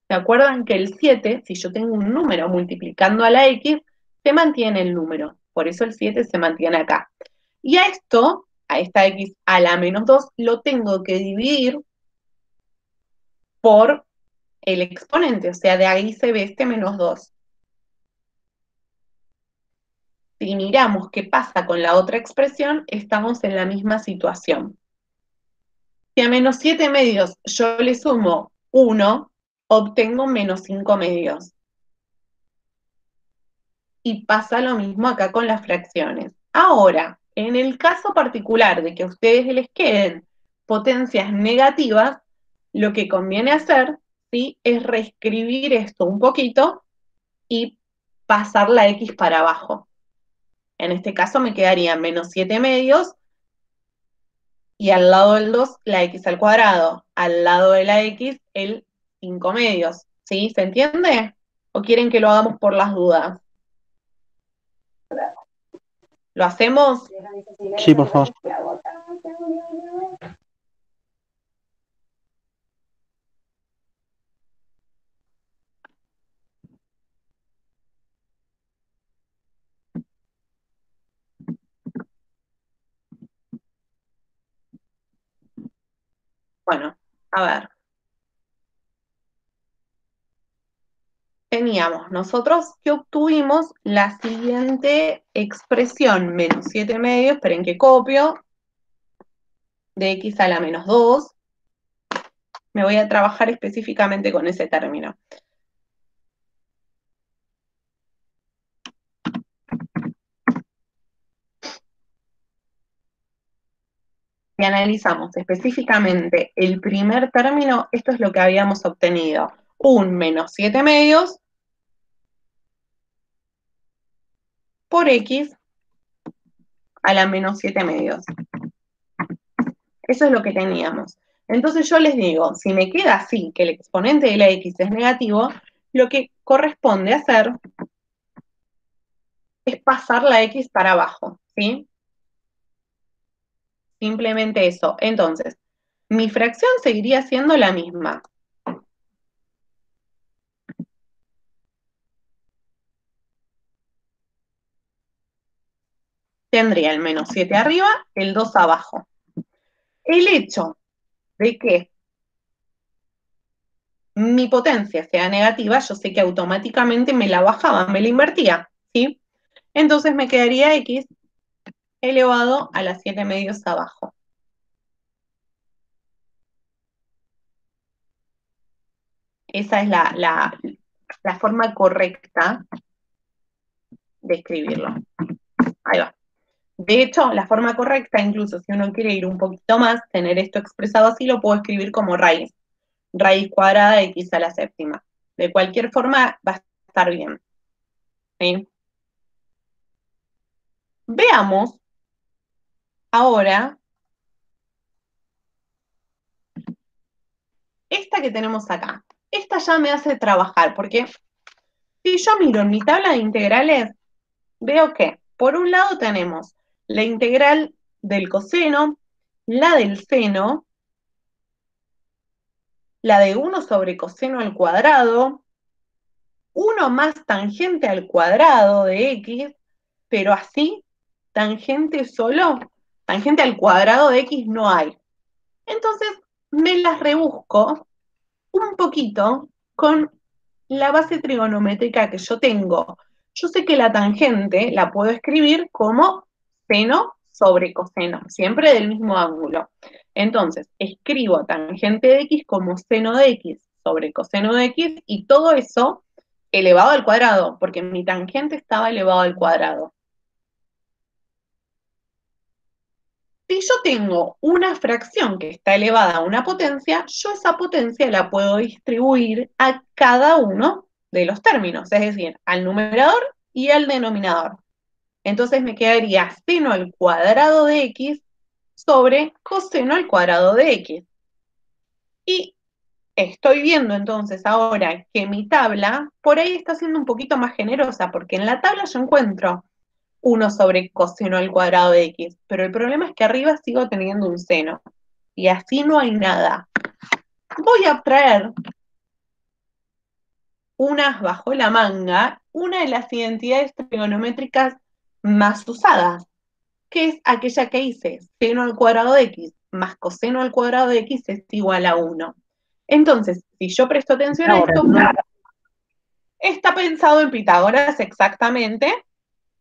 ¿se acuerdan que el 7, si yo tengo un número multiplicando a la x, se mantiene el número, por eso el 7 se mantiene acá. Y a esta x a la menos 2, lo tengo que dividir por el exponente, o sea, de ahí se ve este menos 2. Si miramos qué pasa con la otra expresión, estamos en la misma situación. Si a menos 7 medios yo le sumo 1, obtengo menos 5 medios. Y pasa lo mismo acá con las fracciones. Ahora, en el caso particular de que a ustedes les queden potencias negativas, lo que conviene hacer, ¿sí?, es reescribir esto un poquito y pasar la x para abajo. En este caso me quedarían menos 7 medios y al lado del 2 la x al cuadrado. Al lado de la x el 5 medios. ¿Sí? ¿Se entiende? ¿O quieren que lo hagamos por las dudas? ¿Lo hacemos? sí, por favor. Bueno, a ver. Teníamos nosotros que obtuvimos la siguiente expresión, menos 7 medios, esperen que copio, de x a la menos 2. Me voy a trabajar específicamente con ese término. Si analizamos específicamente el primer término, esto es lo que habíamos obtenido. Un menos 7 medios por x a la menos 7 medios. Eso es lo que teníamos. Entonces yo les digo, si me queda así, que el exponente de la x es negativo, lo que corresponde hacer es pasar la x para abajo, ¿sí? Simplemente eso. Entonces, mi fracción seguiría siendo la misma. tendría el menos 7 arriba, el 2 abajo. El hecho de que mi potencia sea negativa, yo sé que automáticamente me la bajaba, me la invertía, ¿sí? Entonces me quedaría x elevado a las 7 medios abajo. Esa es la forma correcta de escribirlo. Ahí va. De hecho, la forma correcta, incluso si uno quiere ir un poquito más, tener esto expresado así, lo puedo escribir como raíz. Raíz cuadrada de x a la séptima. De cualquier forma, va a estar bien. ¿Sí? Veamos ahora esta que tenemos acá. Esta ya me hace trabajar, porque si yo miro en mi tabla de integrales, veo que por un lado tenemos la integral del coseno, la del seno, la de 1 sobre coseno al cuadrado, 1 más tangente al cuadrado de x, pero así, tangente solo, tangente al cuadrado de x no hay. Entonces, me las rebusco un poquito con la base trigonométrica que yo tengo. Yo sé que la tangente la puedo escribir como seno sobre coseno, siempre del mismo ángulo. Entonces, escribo tangente de x como seno de x sobre coseno de x y todo eso elevado al cuadrado, porque mi tangente estaba elevado al cuadrado. Si yo tengo una fracción que está elevada a una potencia, yo esa potencia la puedo distribuir a cada uno de los términos, es decir, al numerador y al denominador. Entonces me quedaría seno al cuadrado de x sobre coseno al cuadrado de x. Y estoy viendo entonces ahora que mi tabla por ahí está siendo un poquito más generosa, porque en la tabla yo encuentro 1 sobre coseno al cuadrado de x, pero el problema es que arriba sigo teniendo un seno, y así no hay nada. Voy a traer unas bajo la manga, una de las identidades trigonométricas más usadas, que es aquella que dice seno al cuadrado de x más coseno al cuadrado de x es igual a 1. Entonces, si yo presto atención a esto, está pensado en Pitágoras exactamente,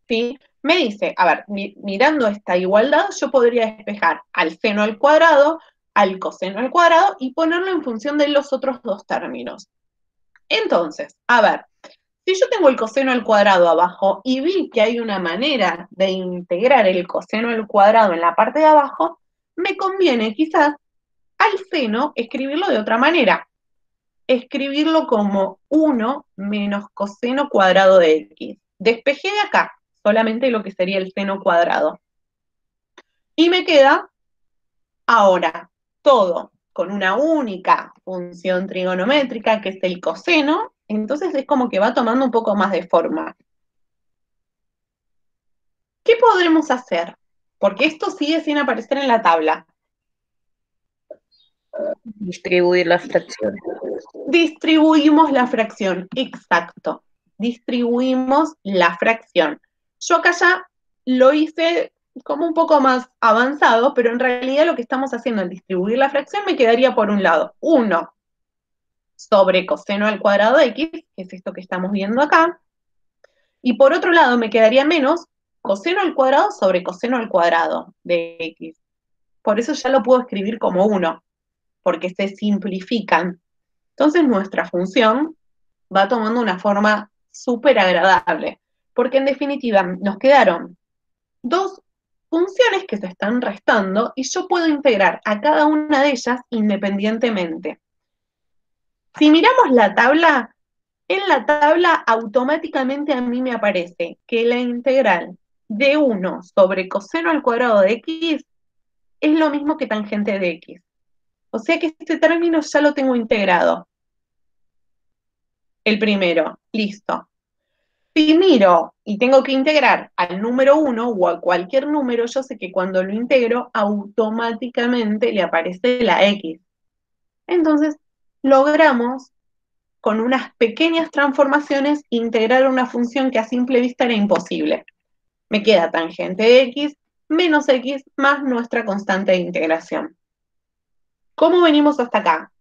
¿sí? Me dice, a ver, mirando esta igualdad, yo podría despejar al seno al cuadrado, al coseno al cuadrado y ponerlo en función de los otros dos términos. Entonces, a ver, si yo tengo el coseno al cuadrado abajo y vi que hay una manera de integrar el coseno al cuadrado en la parte de abajo, me conviene quizás al seno escribirlo de otra manera. Escribirlo como 1 menos coseno cuadrado de x. Despejé de acá solamente lo que sería el seno cuadrado. Y me queda ahora todo con una única función trigonométrica, que es el coseno, entonces es como que va tomando un poco más de forma. ¿Qué podremos hacer? Porque esto sigue sin aparecer en la tabla. Distribuir las fracciones. Distribuimos la fracción, exacto. Distribuimos la fracción. Yo acá ya lo hice como un poco más avanzado, pero en realidad lo que estamos haciendo en distribuir la fracción me quedaría por un lado 1 sobre coseno al cuadrado de x, que es esto que estamos viendo acá, y por otro lado me quedaría menos coseno al cuadrado sobre coseno al cuadrado de x. Por eso ya lo puedo escribir como 1, porque se simplifican. Entonces nuestra función va tomando una forma súper agradable, porque en definitiva nos quedaron dos funciones que se están restando y yo puedo integrar a cada una de ellas independientemente. Si miramos la tabla, en la tabla automáticamente a mí me aparece que la integral de 1 sobre coseno al cuadrado de x es lo mismo que tangente de x. O sea que este término ya lo tengo integrado. El primero, listo. Si miro y tengo que integrar al número 1 o a cualquier número, yo sé que cuando lo integro, automáticamente le aparece la x. Entonces, logramos, con unas pequeñas transformaciones, integrar una función que a simple vista era imposible. Me queda tangente de x menos x más nuestra constante de integración. ¿Cómo venimos hasta acá?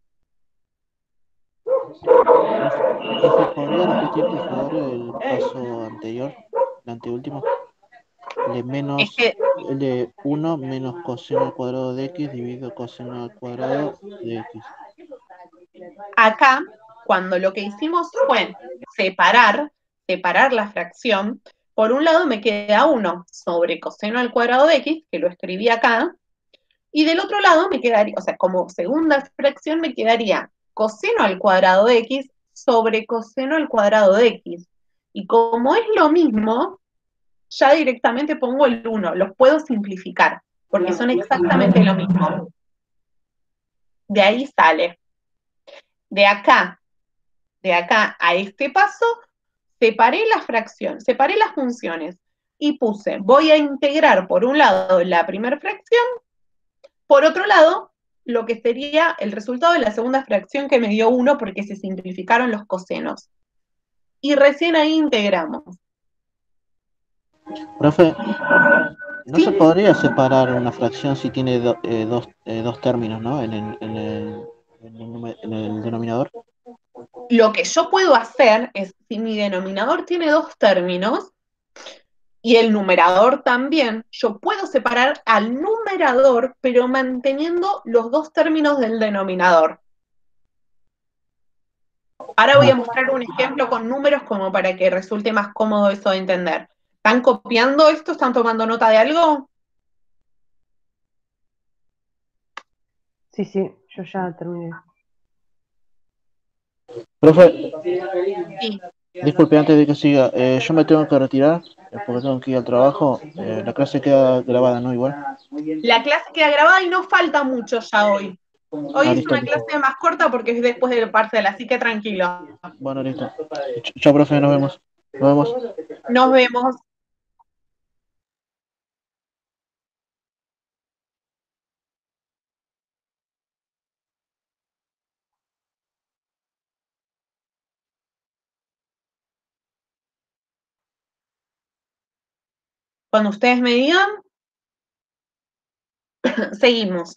Profe, ¿podría repetir por favor el paso anterior, el anteúltimo? Es que El de 1 menos coseno al cuadrado de x dividido coseno al cuadrado de x. acá, cuando lo que hicimos fue separar la fracción, por un lado me queda 1 sobre coseno al cuadrado de x, que lo escribí acá, y del otro lado me quedaría, o sea, como segunda fracción me quedaría coseno al cuadrado de x sobre coseno al cuadrado de x. Y como es lo mismo, ya directamente pongo el 1, los puedo simplificar, porque son exactamente lo mismo. De ahí sale. De acá a este paso, separé la fracción, separé las funciones y puse, voy a integrar por un lado la primera fracción, por otro lado, lo que sería el resultado de la segunda fracción que me dio 1 porque se simplificaron los cosenos. Y recién ahí integramos. Profe, ¿no se ¿Sí? podría separar una fracción si tiene dos términos, ¿no? En el denominador. Lo que yo puedo hacer es, si mi denominador tiene dos términos, y el numerador también, yo puedo separar al numerador, pero manteniendo los dos términos del denominador. Ahora voy a mostrar un ejemplo con números como para que resulte más cómodo eso de entender. ¿Están copiando esto? ¿Están tomando nota de algo? Sí, sí, yo ya terminé. Profe, Sí. disculpe antes de que siga, yo me tengo que retirar porque tengo que ir al trabajo. La clase queda grabada, ¿no? Igual. La clase queda grabada y no falta mucho ya hoy. Hoy es Listo. una clase más corta porque es después del parcial, así que tranquilo. Bueno, listo. Chao, profe, nos vemos. Nos vemos. Nos vemos. Cuando ustedes me digan, seguimos.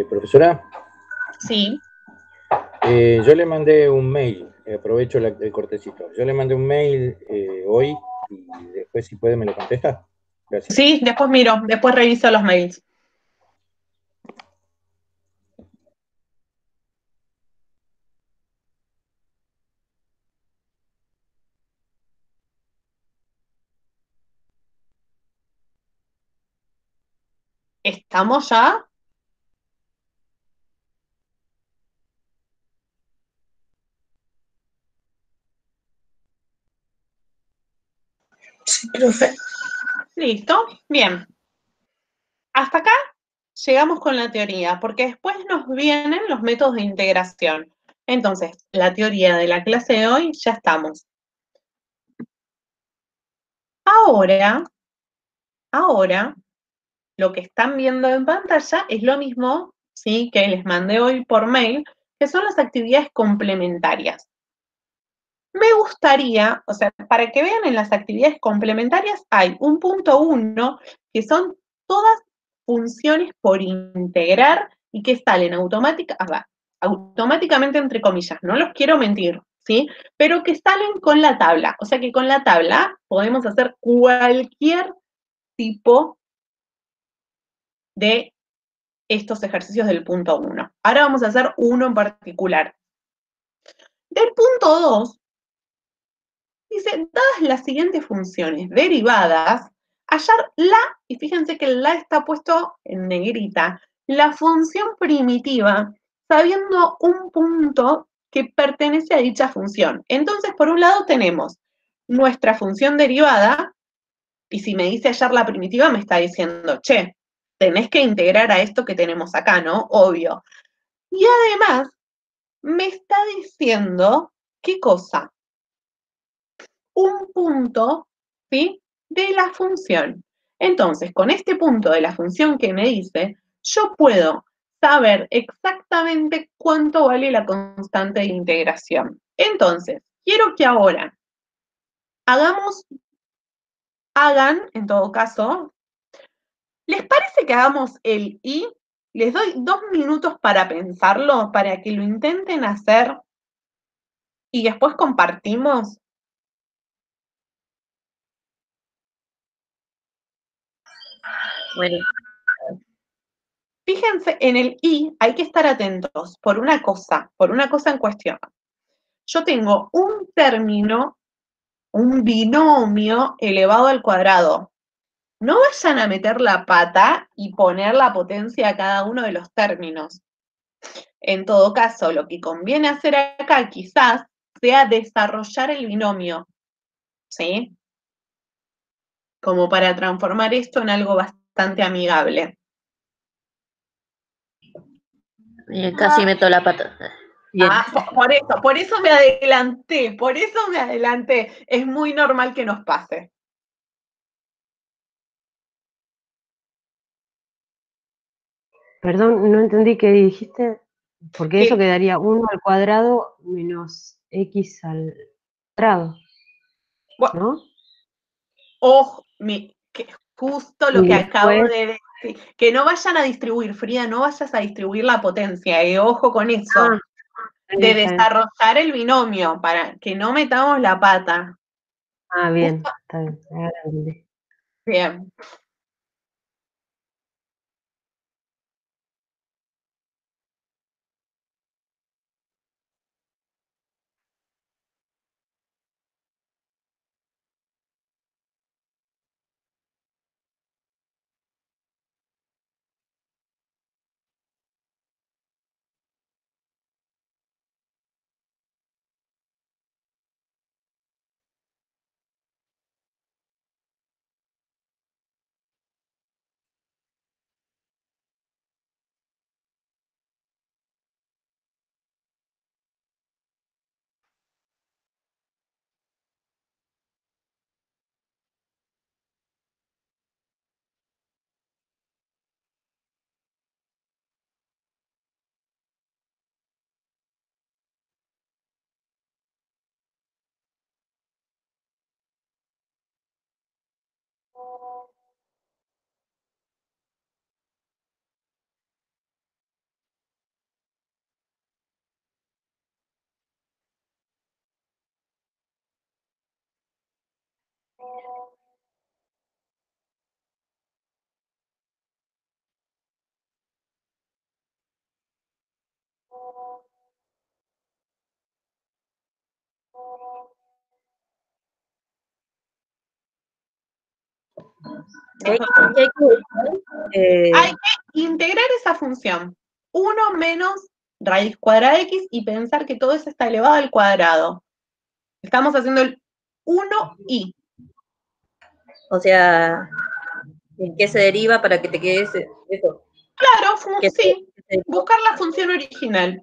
Profesora, Sí. yo le mandé un mail, aprovecho el cortecito. Yo le mandé un mail hoy y después si puede me lo contesta. Gracias. Sí, después miro, después reviso los mails. ¿Estamos ya? Sí, profe. Listo, bien. Hasta acá llegamos con la teoría, porque después nos vienen los métodos de integración. Entonces, la teoría de la clase de hoy ya estamos. Ahora, lo que están viendo en pantalla es lo mismo, ¿sí?, que les mandé hoy por mail, que son las actividades complementarias. Me gustaría, o sea, para que vean en las actividades complementarias hay un punto 1, que son todas funciones por integrar y que salen automáticamente entre comillas, no los quiero mentir, ¿sí? Pero que salen con la tabla, o sea que con la tabla podemos hacer cualquier tipo de estos ejercicios del punto 1. Ahora vamos a hacer uno en particular. Del punto 2, dice, dadas las siguientes funciones derivadas, hallar la, y fíjense que la está puesto en negrita, la función primitiva, sabiendo un punto que pertenece a dicha función. Entonces, por un lado tenemos nuestra función derivada, y si me dice hallar la primitiva, me está diciendo, che, tenés que integrar a esto que tenemos acá, ¿no? Obvio. Y además, me está diciendo, ¿qué cosa? Un punto, ¿sí? De la función. Entonces, con este punto de la función que me dice, yo puedo saber exactamente cuánto vale la constante de integración. Entonces, quiero que ahora hagan, en todo caso, ¿les parece que hagamos el I? Les doy 2 minutos para pensarlo, para que lo intenten hacer y después compartimos. Bueno, Fíjense, en el I hay que estar atentos por una cosa en cuestión. Yo tengo un término, un binomio elevado al cuadrado. No vayan a meter la pata y poner la potencia a cada uno de los términos. En todo caso, lo que conviene hacer acá quizás sea desarrollar el binomio, ¿sí? Como para transformar esto en algo bastante amigable. casi meto la pata. Bien. Por eso me adelanté, Es muy normal que nos pase. Perdón, no entendí qué dijiste, porque Que- eso quedaría 1 al cuadrado menos x al cuadrado, Bueno, ¿no? ojo, justo lo Y que acabo después, de decir, que no vayan a distribuir, Frida, no vayas a distribuir la potencia, ojo con eso, está de bien, está bien. desarrollar el binomio, para que no metamos la pata. Ah, bien, Justo, está bien, ahora entendí. bien. ¿Qué hay que buscar? Hay que integrar esa función. 1 menos raíz cuadrada de x y pensar que todo eso está elevado al cuadrado. Estamos haciendo el 1i. O sea, ¿en qué se deriva para que te quede eso? Claro, Que sí. se- Buscar la función original.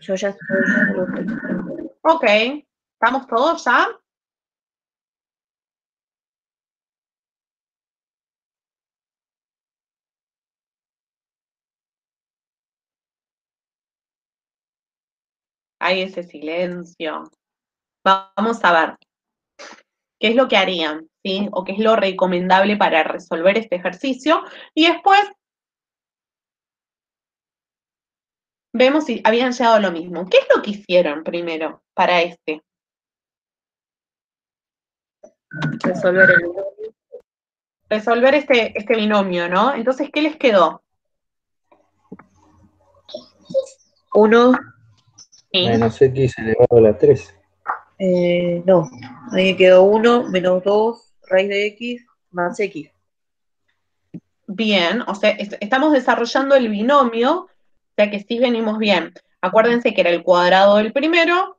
Yo ya estoy. Ok, ¿estamos todos ya? Hay ese silencio. Vamos a ver qué es lo que harían, ¿sí? O qué es lo recomendable para resolver este ejercicio. Y después vemos si habían llegado a lo mismo. ¿Qué es lo que hicieron primero para este? Resolver el Resolver este binomio, ¿no? Entonces, ¿qué les quedó? 1, ¿Sí? Menos x elevado a la 3. no, ahí me quedó 1 menos 2 raíz de x más x. Bien, o sea, estamos desarrollando el binomio, o sea que sí venimos bien. Acuérdense que era el cuadrado del primero,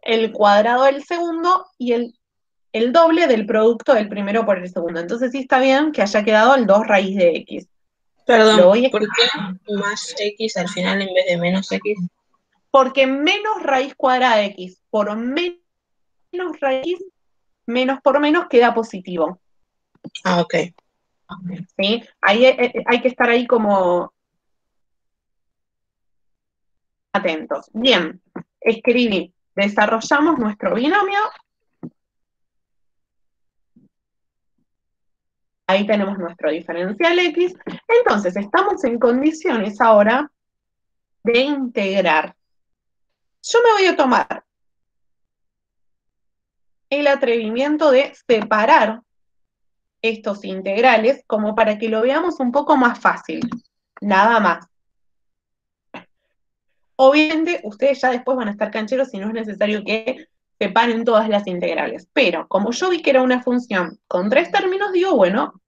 el cuadrado del segundo y el doble del producto del primero por el segundo. Entonces sí está bien que haya quedado el 2 raíz de x. Lo Perdón, voy a ¿por qué más x al final en vez de menos x? porque menos raíz cuadrada de x por menos raíz, menos por menos queda positivo. Ah, ok. ¿Sí? Ahí hay que estar ahí como atentos. Bien, escribí, desarrollamos nuestro binomio. Ahí tenemos nuestro diferencial x. Entonces, estamos en condiciones ahora de integrar. Yo me voy a tomar el atrevimiento de separar estos integrales como para que lo veamos un poco más fácil. Nada más. Obviamente, ustedes ya después van a estar cancheros y no es necesario que separen todas las integrales. Pero, como yo vi que era una función con 3 términos, digo, bueno,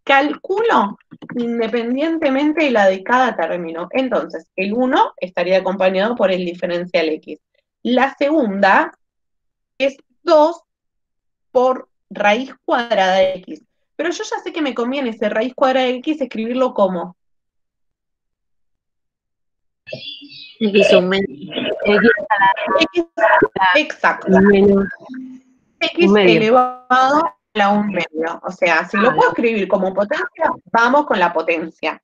calculo independientemente de la de cada término. Entonces, el 1 estaría acompañado por el diferencial x. La segunda es 2 por raíz cuadrada de x. Pero yo ya sé que me conviene ese raíz cuadrada de x escribirlo como X aumenta. X x, exacto, menos x un medio. elevado a la 1/2. O sea, si lo puedo escribir como potencia, vamos con la potencia.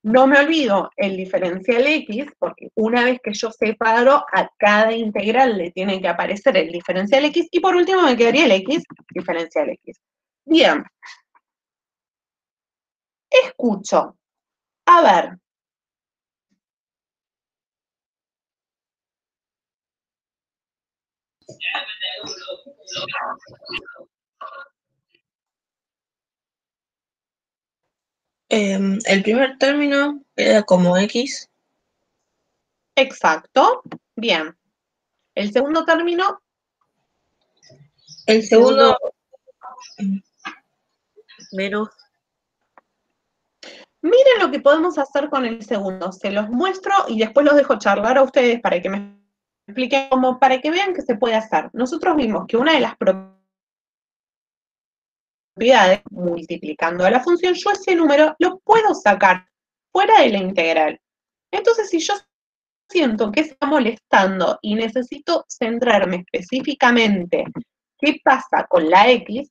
No me olvido el diferencial x, porque una vez que yo separo, a cada integral le tiene que aparecer el diferencial x, y por último me quedaría el x, diferencial x. Bien. Escucho. A ver. El primer término era como x. Exacto. Bien. El segundo término. El segundo menos. Miren lo que podemos hacer con el segundo. Se los muestro y después los dejo charlar a ustedes para que me expliquen, como para que vean que se puede hacer. Nosotros vimos que una de las propiedades, multiplicando a la función, yo ese número lo puedo sacar fuera de la integral. Entonces, si yo siento que está molestando y necesito centrarme específicamente qué pasa con la x,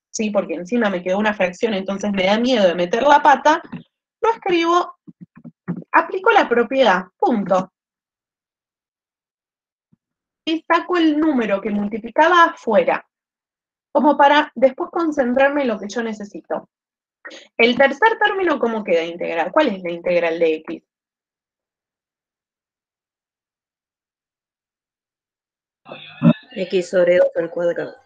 ¿sí? Porque encima me quedó una fracción, entonces me da miedo de meter la pata, lo escribo, aplico la propiedad, punto. Y saco el número que multiplicaba afuera, como para después concentrarme en lo que yo necesito. El tercer término, ¿cómo queda integral? ¿Cuál es la integral de x? X sobre 2 al cuadrado.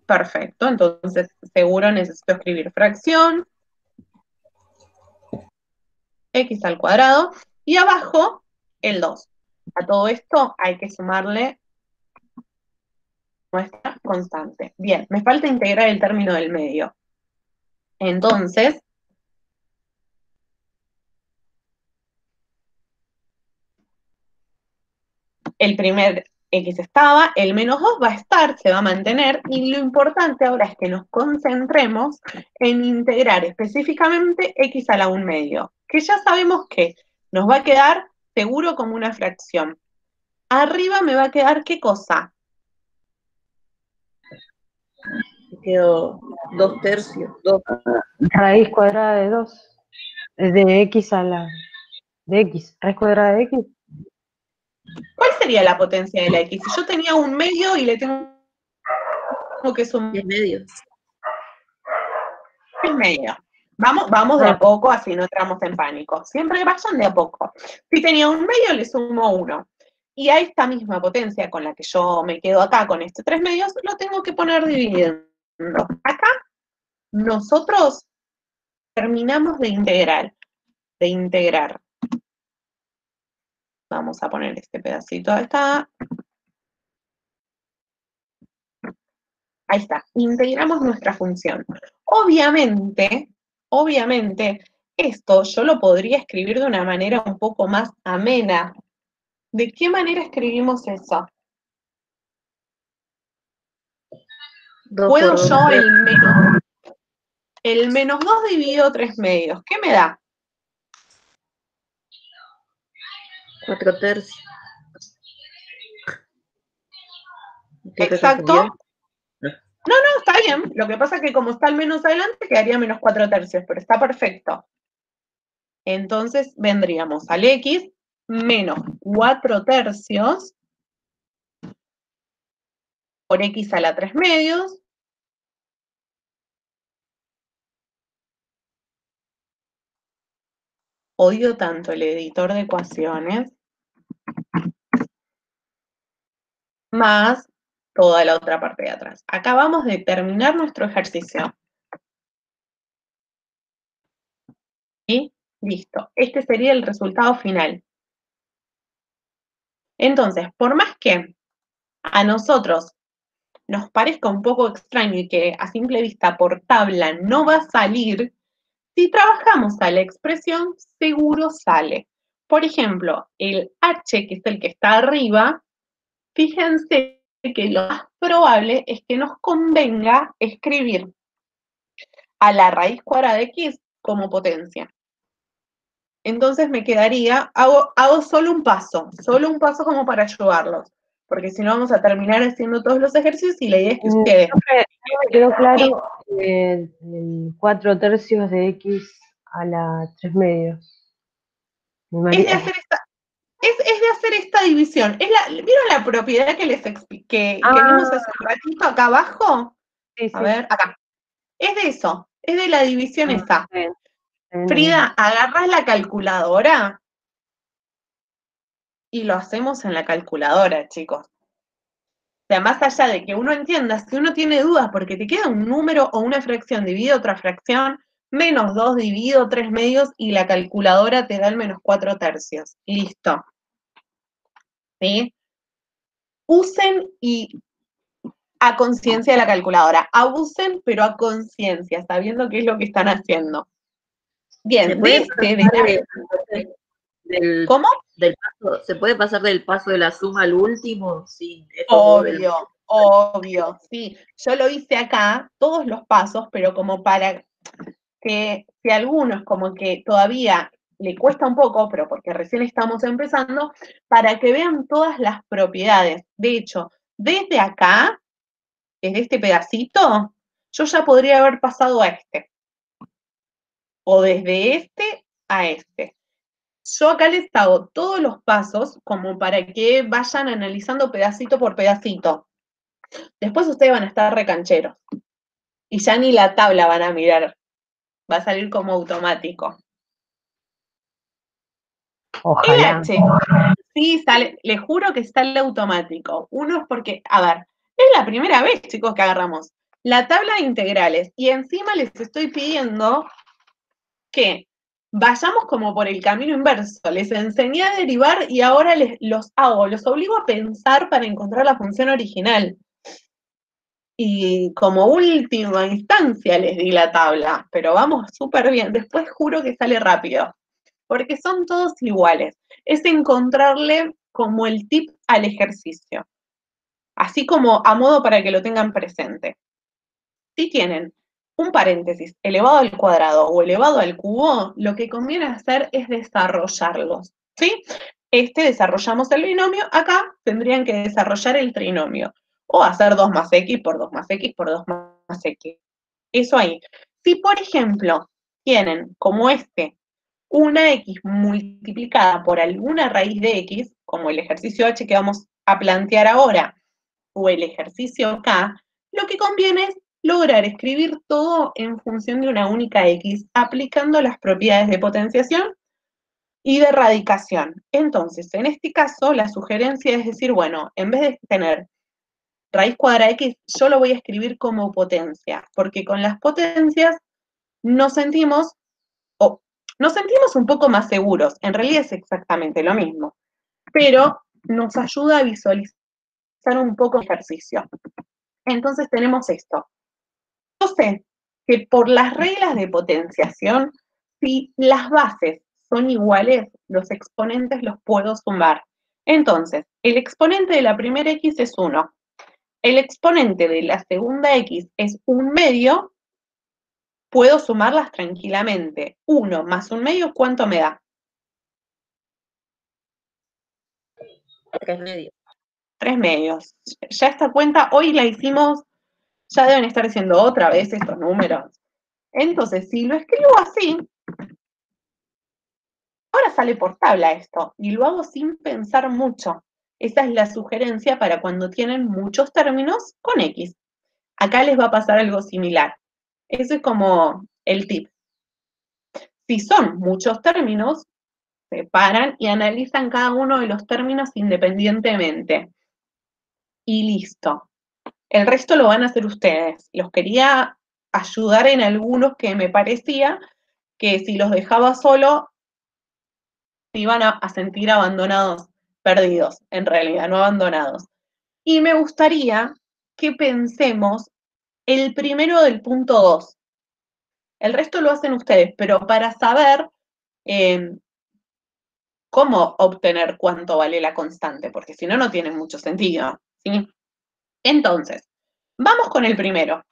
Perfecto, entonces seguro necesito escribir fracción, x al cuadrado, y abajo el 2. A todo esto hay que sumarle nuestra constante. Bien, me falta integrar el término del medio. Entonces, el primer x estaba, el menos 2 va a estar, se va a mantener, y lo importante ahora es que nos concentremos en integrar específicamente x a la 1/2, que ya sabemos que nos va a quedar seguro como una fracción. Arriba me va a quedar, ¿qué cosa? Me quedo 2/3, 2. Raíz cuadrada de 2. De x a la... De x. Raíz cuadrada de x. ¿Cuál sería la potencia de la x? Si yo tenía un medio y le tengo que sumar 10 medios. el medio. Vamos de a poco, así no entramos en pánico. Siempre vayan de a poco. Si tenía un medio, le sumo 1. Y a esta misma potencia con la que yo me quedo acá, con este 3 medios, lo tengo que poner dividiendo. Acá, nosotros terminamos de integrar. Vamos a poner este pedacito acá. Ahí está, integramos nuestra función. Obviamente, esto yo lo podría escribir de una manera un poco más amena. ¿De qué manera escribimos eso? Puedo yo el menos 2 dividido 3 medios. ¿Qué me da? 4/3. Exacto. No, está bien. Lo que pasa es que como está el menos adelante, quedaría menos 4/3, pero está perfecto. Entonces vendríamos al x menos 4/3 por x a la 3 medios. Odio tanto el editor de ecuaciones. Más toda la otra parte de atrás. Acabamos de terminar nuestro ejercicio. ¿Sí? Listo. Este sería el resultado final. Entonces, por más que a nosotros nos parezca un poco extraño y que a simple vista por tabla no va a salir, si trabajamos a la expresión, seguro sale. Por ejemplo, el h, que es el que está arriba, fíjense que lo más probable es que nos convenga escribir a la raíz cuadrada de x como potencia. Entonces me quedaría, hago solo un paso como para ayudarlos, porque si no vamos a terminar haciendo todos los ejercicios y la idea es que ustedes... No me quedó claro el 4/3 de x a la 3 medios. Es de hacer esta división. ¿Vieron la propiedad que les expliqué, que vimos hace un ratito acá abajo? Sí, A ver, acá. Es de eso, es de la división esa. Frida, agarrás la calculadora y lo hacemos en la calculadora, chicos. O sea, más allá de que uno entienda, si uno tiene dudas porque te queda un número o una fracción dividido otra fracción, menos 2 dividido 3 medios y la calculadora te da el menos 4/3. Listo. ¿Sí? Usen y a conciencia de la calculadora. Abusen, pero a conciencia, sabiendo qué es lo que están haciendo. Bien, ¿cómo? ¿Se puede pasar del paso de la suma al último? Sí, obvio, sí. Yo lo hice acá, todos los pasos, pero como para que si a algunos como que todavía le cuesta un poco, pero porque recién estamos empezando, para que vean todas las propiedades. De hecho, desde acá, desde este pedacito, yo ya podría haber pasado a este. O desde este a este. Yo acá les hago todos los pasos como para que vayan analizando pedacito por pedacito. Después ustedes van a estar recancheros. Y ya ni la tabla van a mirar. Va a salir como automático. Ojalá. El H, sí, sale, les juro que sale automático. Uno es porque, a ver, es la primera vez, chicos, que agarramos la tabla de integrales y encima les estoy pidiendo que vayamos como por el camino inverso. Les enseñé a derivar y ahora los obligo a pensar para encontrar la función original. Y como última instancia les di la tabla, pero vamos súper bien. Después juro que sale rápido, porque son todos iguales. Es encontrarle como el tip al ejercicio, así como a modo para que lo tengan presente. Si tienen un paréntesis elevado al cuadrado o elevado al cubo, lo que conviene hacer es desarrollarlos, ¿sí? desarrollamos el binomio, acá tendrían que desarrollar el trinomio, o hacer 2 más x por 2 más x por 2 más x. Eso ahí. Si, por ejemplo, tienen como una x multiplicada por alguna raíz de x, como el ejercicio h que vamos a plantear ahora, o el ejercicio k, lo que conviene es lograr escribir todo en función de una única x, aplicando las propiedades de potenciación y de radicación. Entonces, en este caso, la sugerencia es decir, bueno, en vez de tener raíz cuadrada x, yo lo voy a escribir como potencia, porque con las potencias nos sentimos un poco más seguros. En realidad es exactamente lo mismo, pero nos ayuda a visualizar un poco el ejercicio. Entonces tenemos esto. Yo sé que por las reglas de potenciación, si las bases son iguales, los exponentes los puedo sumar. Entonces, el exponente de la primera x es 1. El exponente de la segunda x es 1/2. Puedo sumarlas tranquilamente. 1 más 1/2, ¿cuánto me da? 3/2. 3/2. Ya esta cuenta, hoy la hicimos, ya deben estar diciendo otra vez estos números. Entonces, si lo escribo así, ahora sale por tabla esto, y lo hago sin pensar mucho. Esa es la sugerencia para cuando tienen muchos términos con X. Acá les va a pasar algo similar. Eso es como el tip. Si son muchos términos, separan y analizan cada uno de los términos independientemente. Y listo. El resto lo van a hacer ustedes. Los quería ayudar en algunos que me parecía que si los dejaba solo, se iban a sentir abandonados, perdidos, en realidad, no abandonados. Y me gustaría que pensemos el primero del punto 2. El resto lo hacen ustedes, pero para saber cómo obtener cuánto vale la constante, porque si no, no tiene mucho sentido, ¿sí? Entonces, vamos con el primero.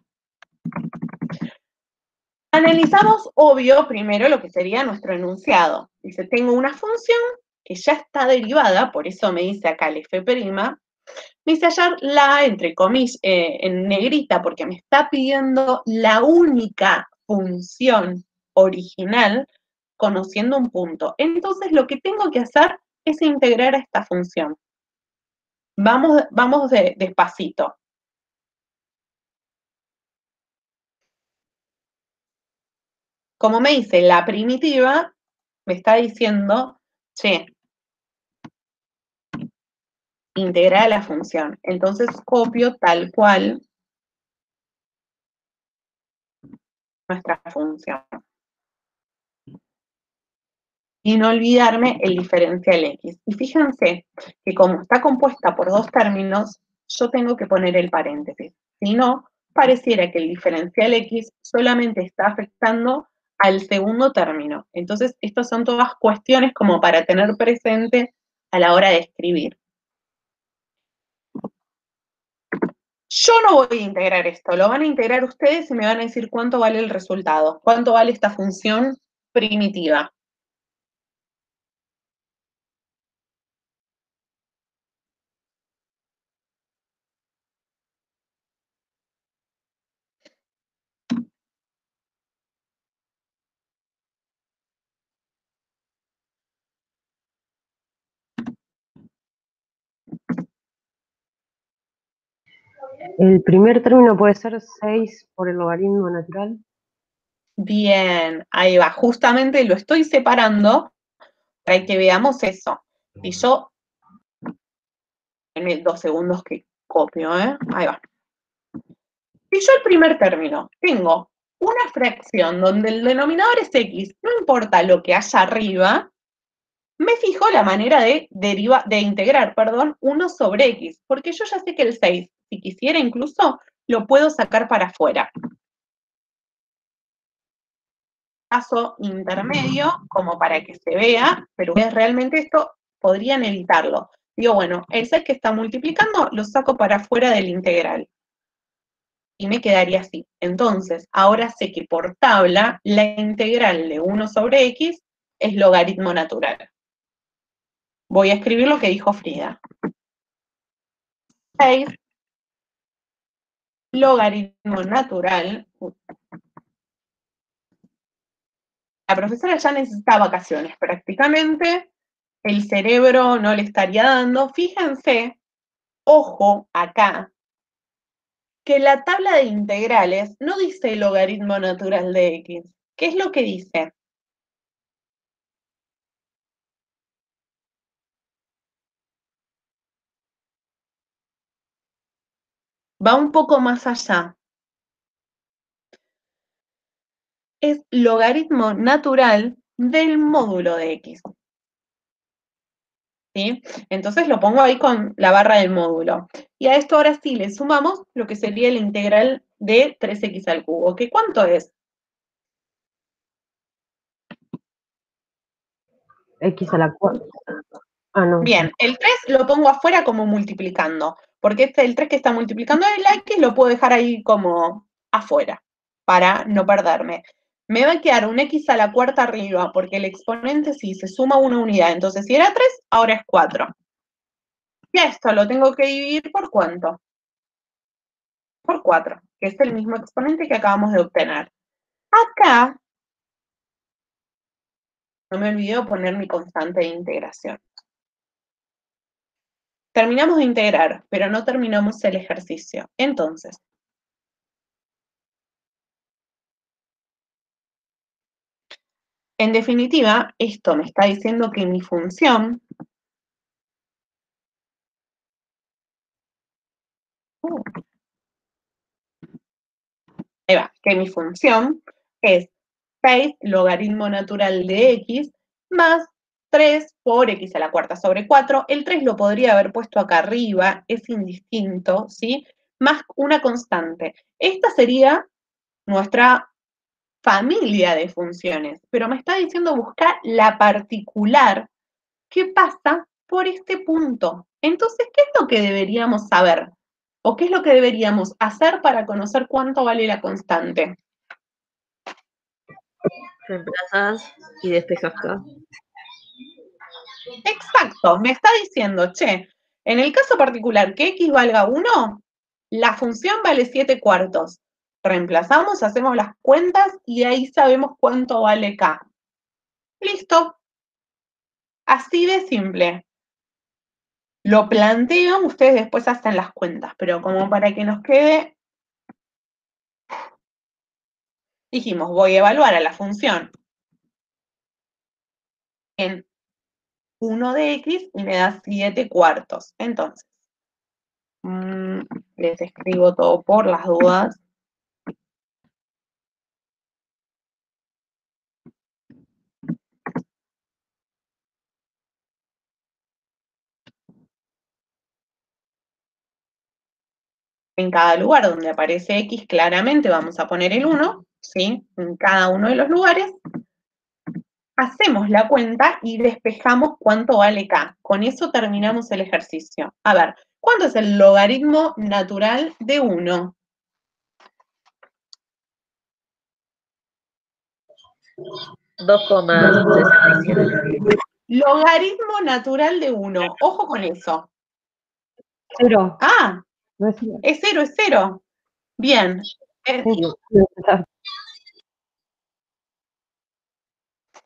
Analizamos, obvio, primero lo que sería nuestro enunciado. Dice, tengo una función que ya está derivada, por eso me dice acá el f', me dice hallar la, entre comillas, en negrita, porque me está pidiendo la única función original conociendo un punto. Entonces, lo que tengo que hacer es integrar a esta función. Vamos despacito. Como me dice la primitiva, me está diciendo, che, integrar la función. Entonces copio tal cual nuestra función. Y no olvidarme el diferencial x. Y fíjense que como está compuesta por dos términos, yo tengo que poner el paréntesis. Si no, pareciera que el diferencial x solamente está afectando al segundo término. Entonces, estas son todas cuestiones como para tener presente a la hora de escribir. Yo no voy a integrar esto, lo van a integrar ustedes y me van a decir cuánto vale el resultado, cuánto vale esta función primitiva. El primer término puede ser 6 por el logaritmo natural. Bien, ahí va. Justamente lo estoy separando para que veamos eso. Si yo, en 2 segundos que copio, ahí va. Si yo el primer término tengo una fracción donde el denominador es x, no importa lo que haya arriba, me fijo la manera de integrar, 1 sobre x, porque yo ya sé que el 6, si quisiera incluso, lo puedo sacar para afuera. Paso intermedio, como para que se vea, pero realmente esto podrían evitarlo. Digo, bueno, el 6 que está multiplicando lo saco para afuera del integral. Y me quedaría así. Entonces, ahora sé que por tabla, la integral de 1 sobre x es logaritmo natural. voy a escribir lo que dijo Frida. 6 logaritmo natural. La profesora ya necesita vacaciones prácticamente, el cerebro no le estaría dando. Fíjense, ojo acá, que la tabla de integrales no dice logaritmo natural de x. ¿Qué es lo que dice? Va un poco más allá. Es logaritmo natural del módulo de x. ¿Sí? Entonces lo pongo ahí con la barra del módulo. Y a esto ahora sí le sumamos lo que sería la integral de 3x al cubo. ¿Qué cuánto es? X a la cuarta. Ah, no. Bien, el 3 lo pongo afuera como multiplicando, porque el 3 que está multiplicando el X lo puedo dejar ahí como afuera, para no perderme. Me va a quedar un X a la cuarta arriba, porque el exponente sí se suma una unidad, entonces si era 3, ahora es 4. Y a esto lo tengo que dividir por ¿cuánto? Por 4, que es el mismo exponente que acabamos de obtener. Acá, no me olvido poner mi constante de integración. Terminamos de integrar, pero no terminamos el ejercicio. Entonces, en definitiva, esto me está diciendo que mi función que mi función es 6 logaritmo natural de x más 3 por x a la cuarta sobre 4. El 3 lo podría haber puesto acá arriba, es indistinto, ¿sí? Más una constante. Esta sería nuestra familia de funciones, pero me está diciendo buscar la particular que pasa por este punto. Entonces, ¿qué es lo que deberíamos saber? ¿O qué es lo que deberíamos hacer para conocer cuánto vale la constante? Reemplazás y despejas acá. Exacto, me está diciendo, che, en el caso particular que x valga 1, la función vale 7 cuartos. Reemplazamos, hacemos las cuentas y ahí sabemos cuánto vale k. Listo. Así de simple. Lo planteo, ustedes después hacen las cuentas, pero como para que nos quede, dijimos, voy a evaluar a la función en 1 de x y me da 7 cuartos. Entonces, les escribo todo por las dudas. En cada lugar donde aparece x, claramente vamos a poner el 1, ¿sí? En cada uno de los lugares. Hacemos la cuenta y despejamos cuánto vale k. Con eso terminamos el ejercicio. A ver, ¿cuánto es el logaritmo natural de 1? 2,67. Logaritmo natural de 1. Ojo con eso. 0. Ah, No es 0. es 0, es 0. Bien.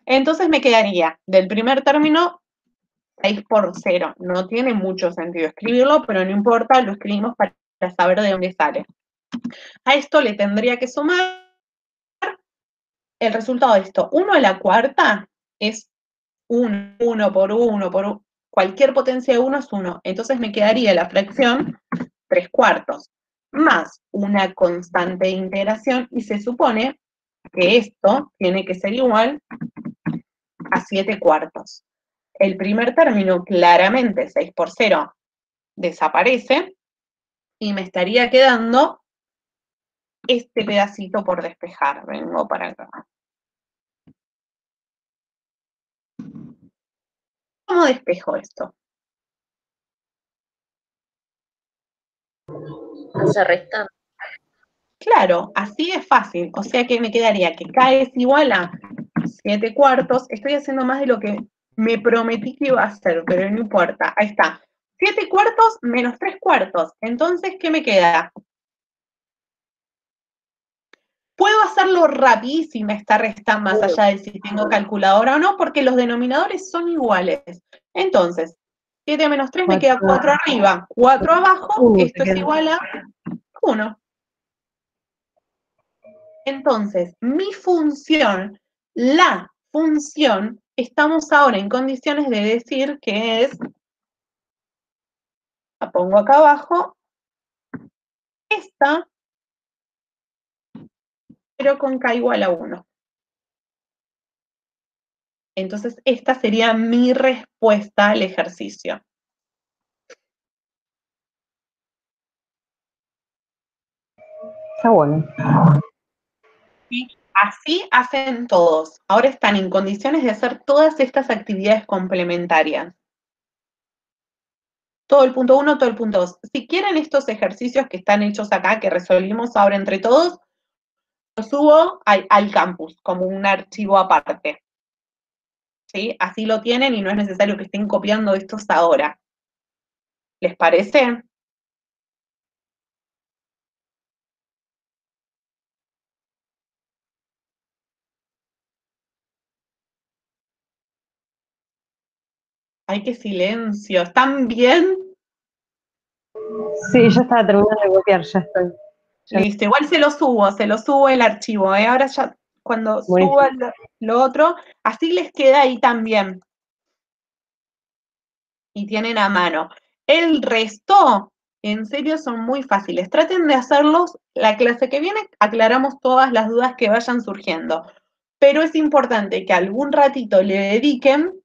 Entonces me quedaría del primer término 6 por 0. No tiene mucho sentido escribirlo, pero no importa, lo escribimos para saber de dónde sale. A esto le tendría que sumar el resultado de esto. 1 a la cuarta es 1, 1 por 1 por 1. Cualquier potencia de 1 es 1. Entonces me quedaría la fracción 3 cuartos más una constante de integración y se supone que esto tiene que ser igual a 7 cuartos. El primer término, claramente, 6 por 0, desaparece y me estaría quedando este pedacito por despejar. Vengo para acá. ¿Cómo despejo esto? Se restan. Claro, así de fácil. O sea que me quedaría que k es igual a 7 cuartos. Estoy haciendo más de lo que Me prometí que iba a hacer, pero no importa. Ahí está. 7/4 menos 3/4. Entonces, ¿qué me queda? Puedo hacerlo rapidísima esta resta, más allá de si tengo calculadora o no, porque los denominadores son iguales. Entonces, 7 menos 3 me queda 4 arriba, 4 abajo, esto es igual a 1. Entonces, mi función, la función, estamos ahora en condiciones de decir que es, la pongo acá abajo, esta, pero con k igual a 1. Entonces, esta sería mi respuesta al ejercicio. Está bueno. ¿Sí? Así hacen todos. Ahora están en condiciones de hacer todas estas actividades complementarias. Todo el punto 1, todo el punto 2. Si quieren estos ejercicios que están hechos acá, que resolvimos ahora entre todos, los subo al campus como un archivo aparte. ¿Sí? Así lo tienen y no es necesario que estén copiando estos ahora. ¿Les parece? ¡Ay, qué silencio! ¿Están bien? Sí, ya estaba terminando de copiar, ya estoy. Listo, igual se lo subo el archivo, ¿eh? Ahora ya, cuando Buenísimo. suba lo otro, así les queda ahí también. Y tienen a mano. El resto, en serio, son muy fáciles. Traten de hacerlos. La clase que viene aclaramos todas las dudas que vayan surgiendo. Pero es importante que algún ratito le dediquen.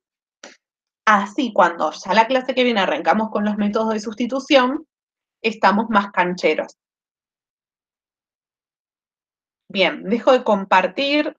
Así, cuando ya la clase que viene arrancamos con los métodos de sustitución, estamos más cancheros. Bien, dejo de compartir.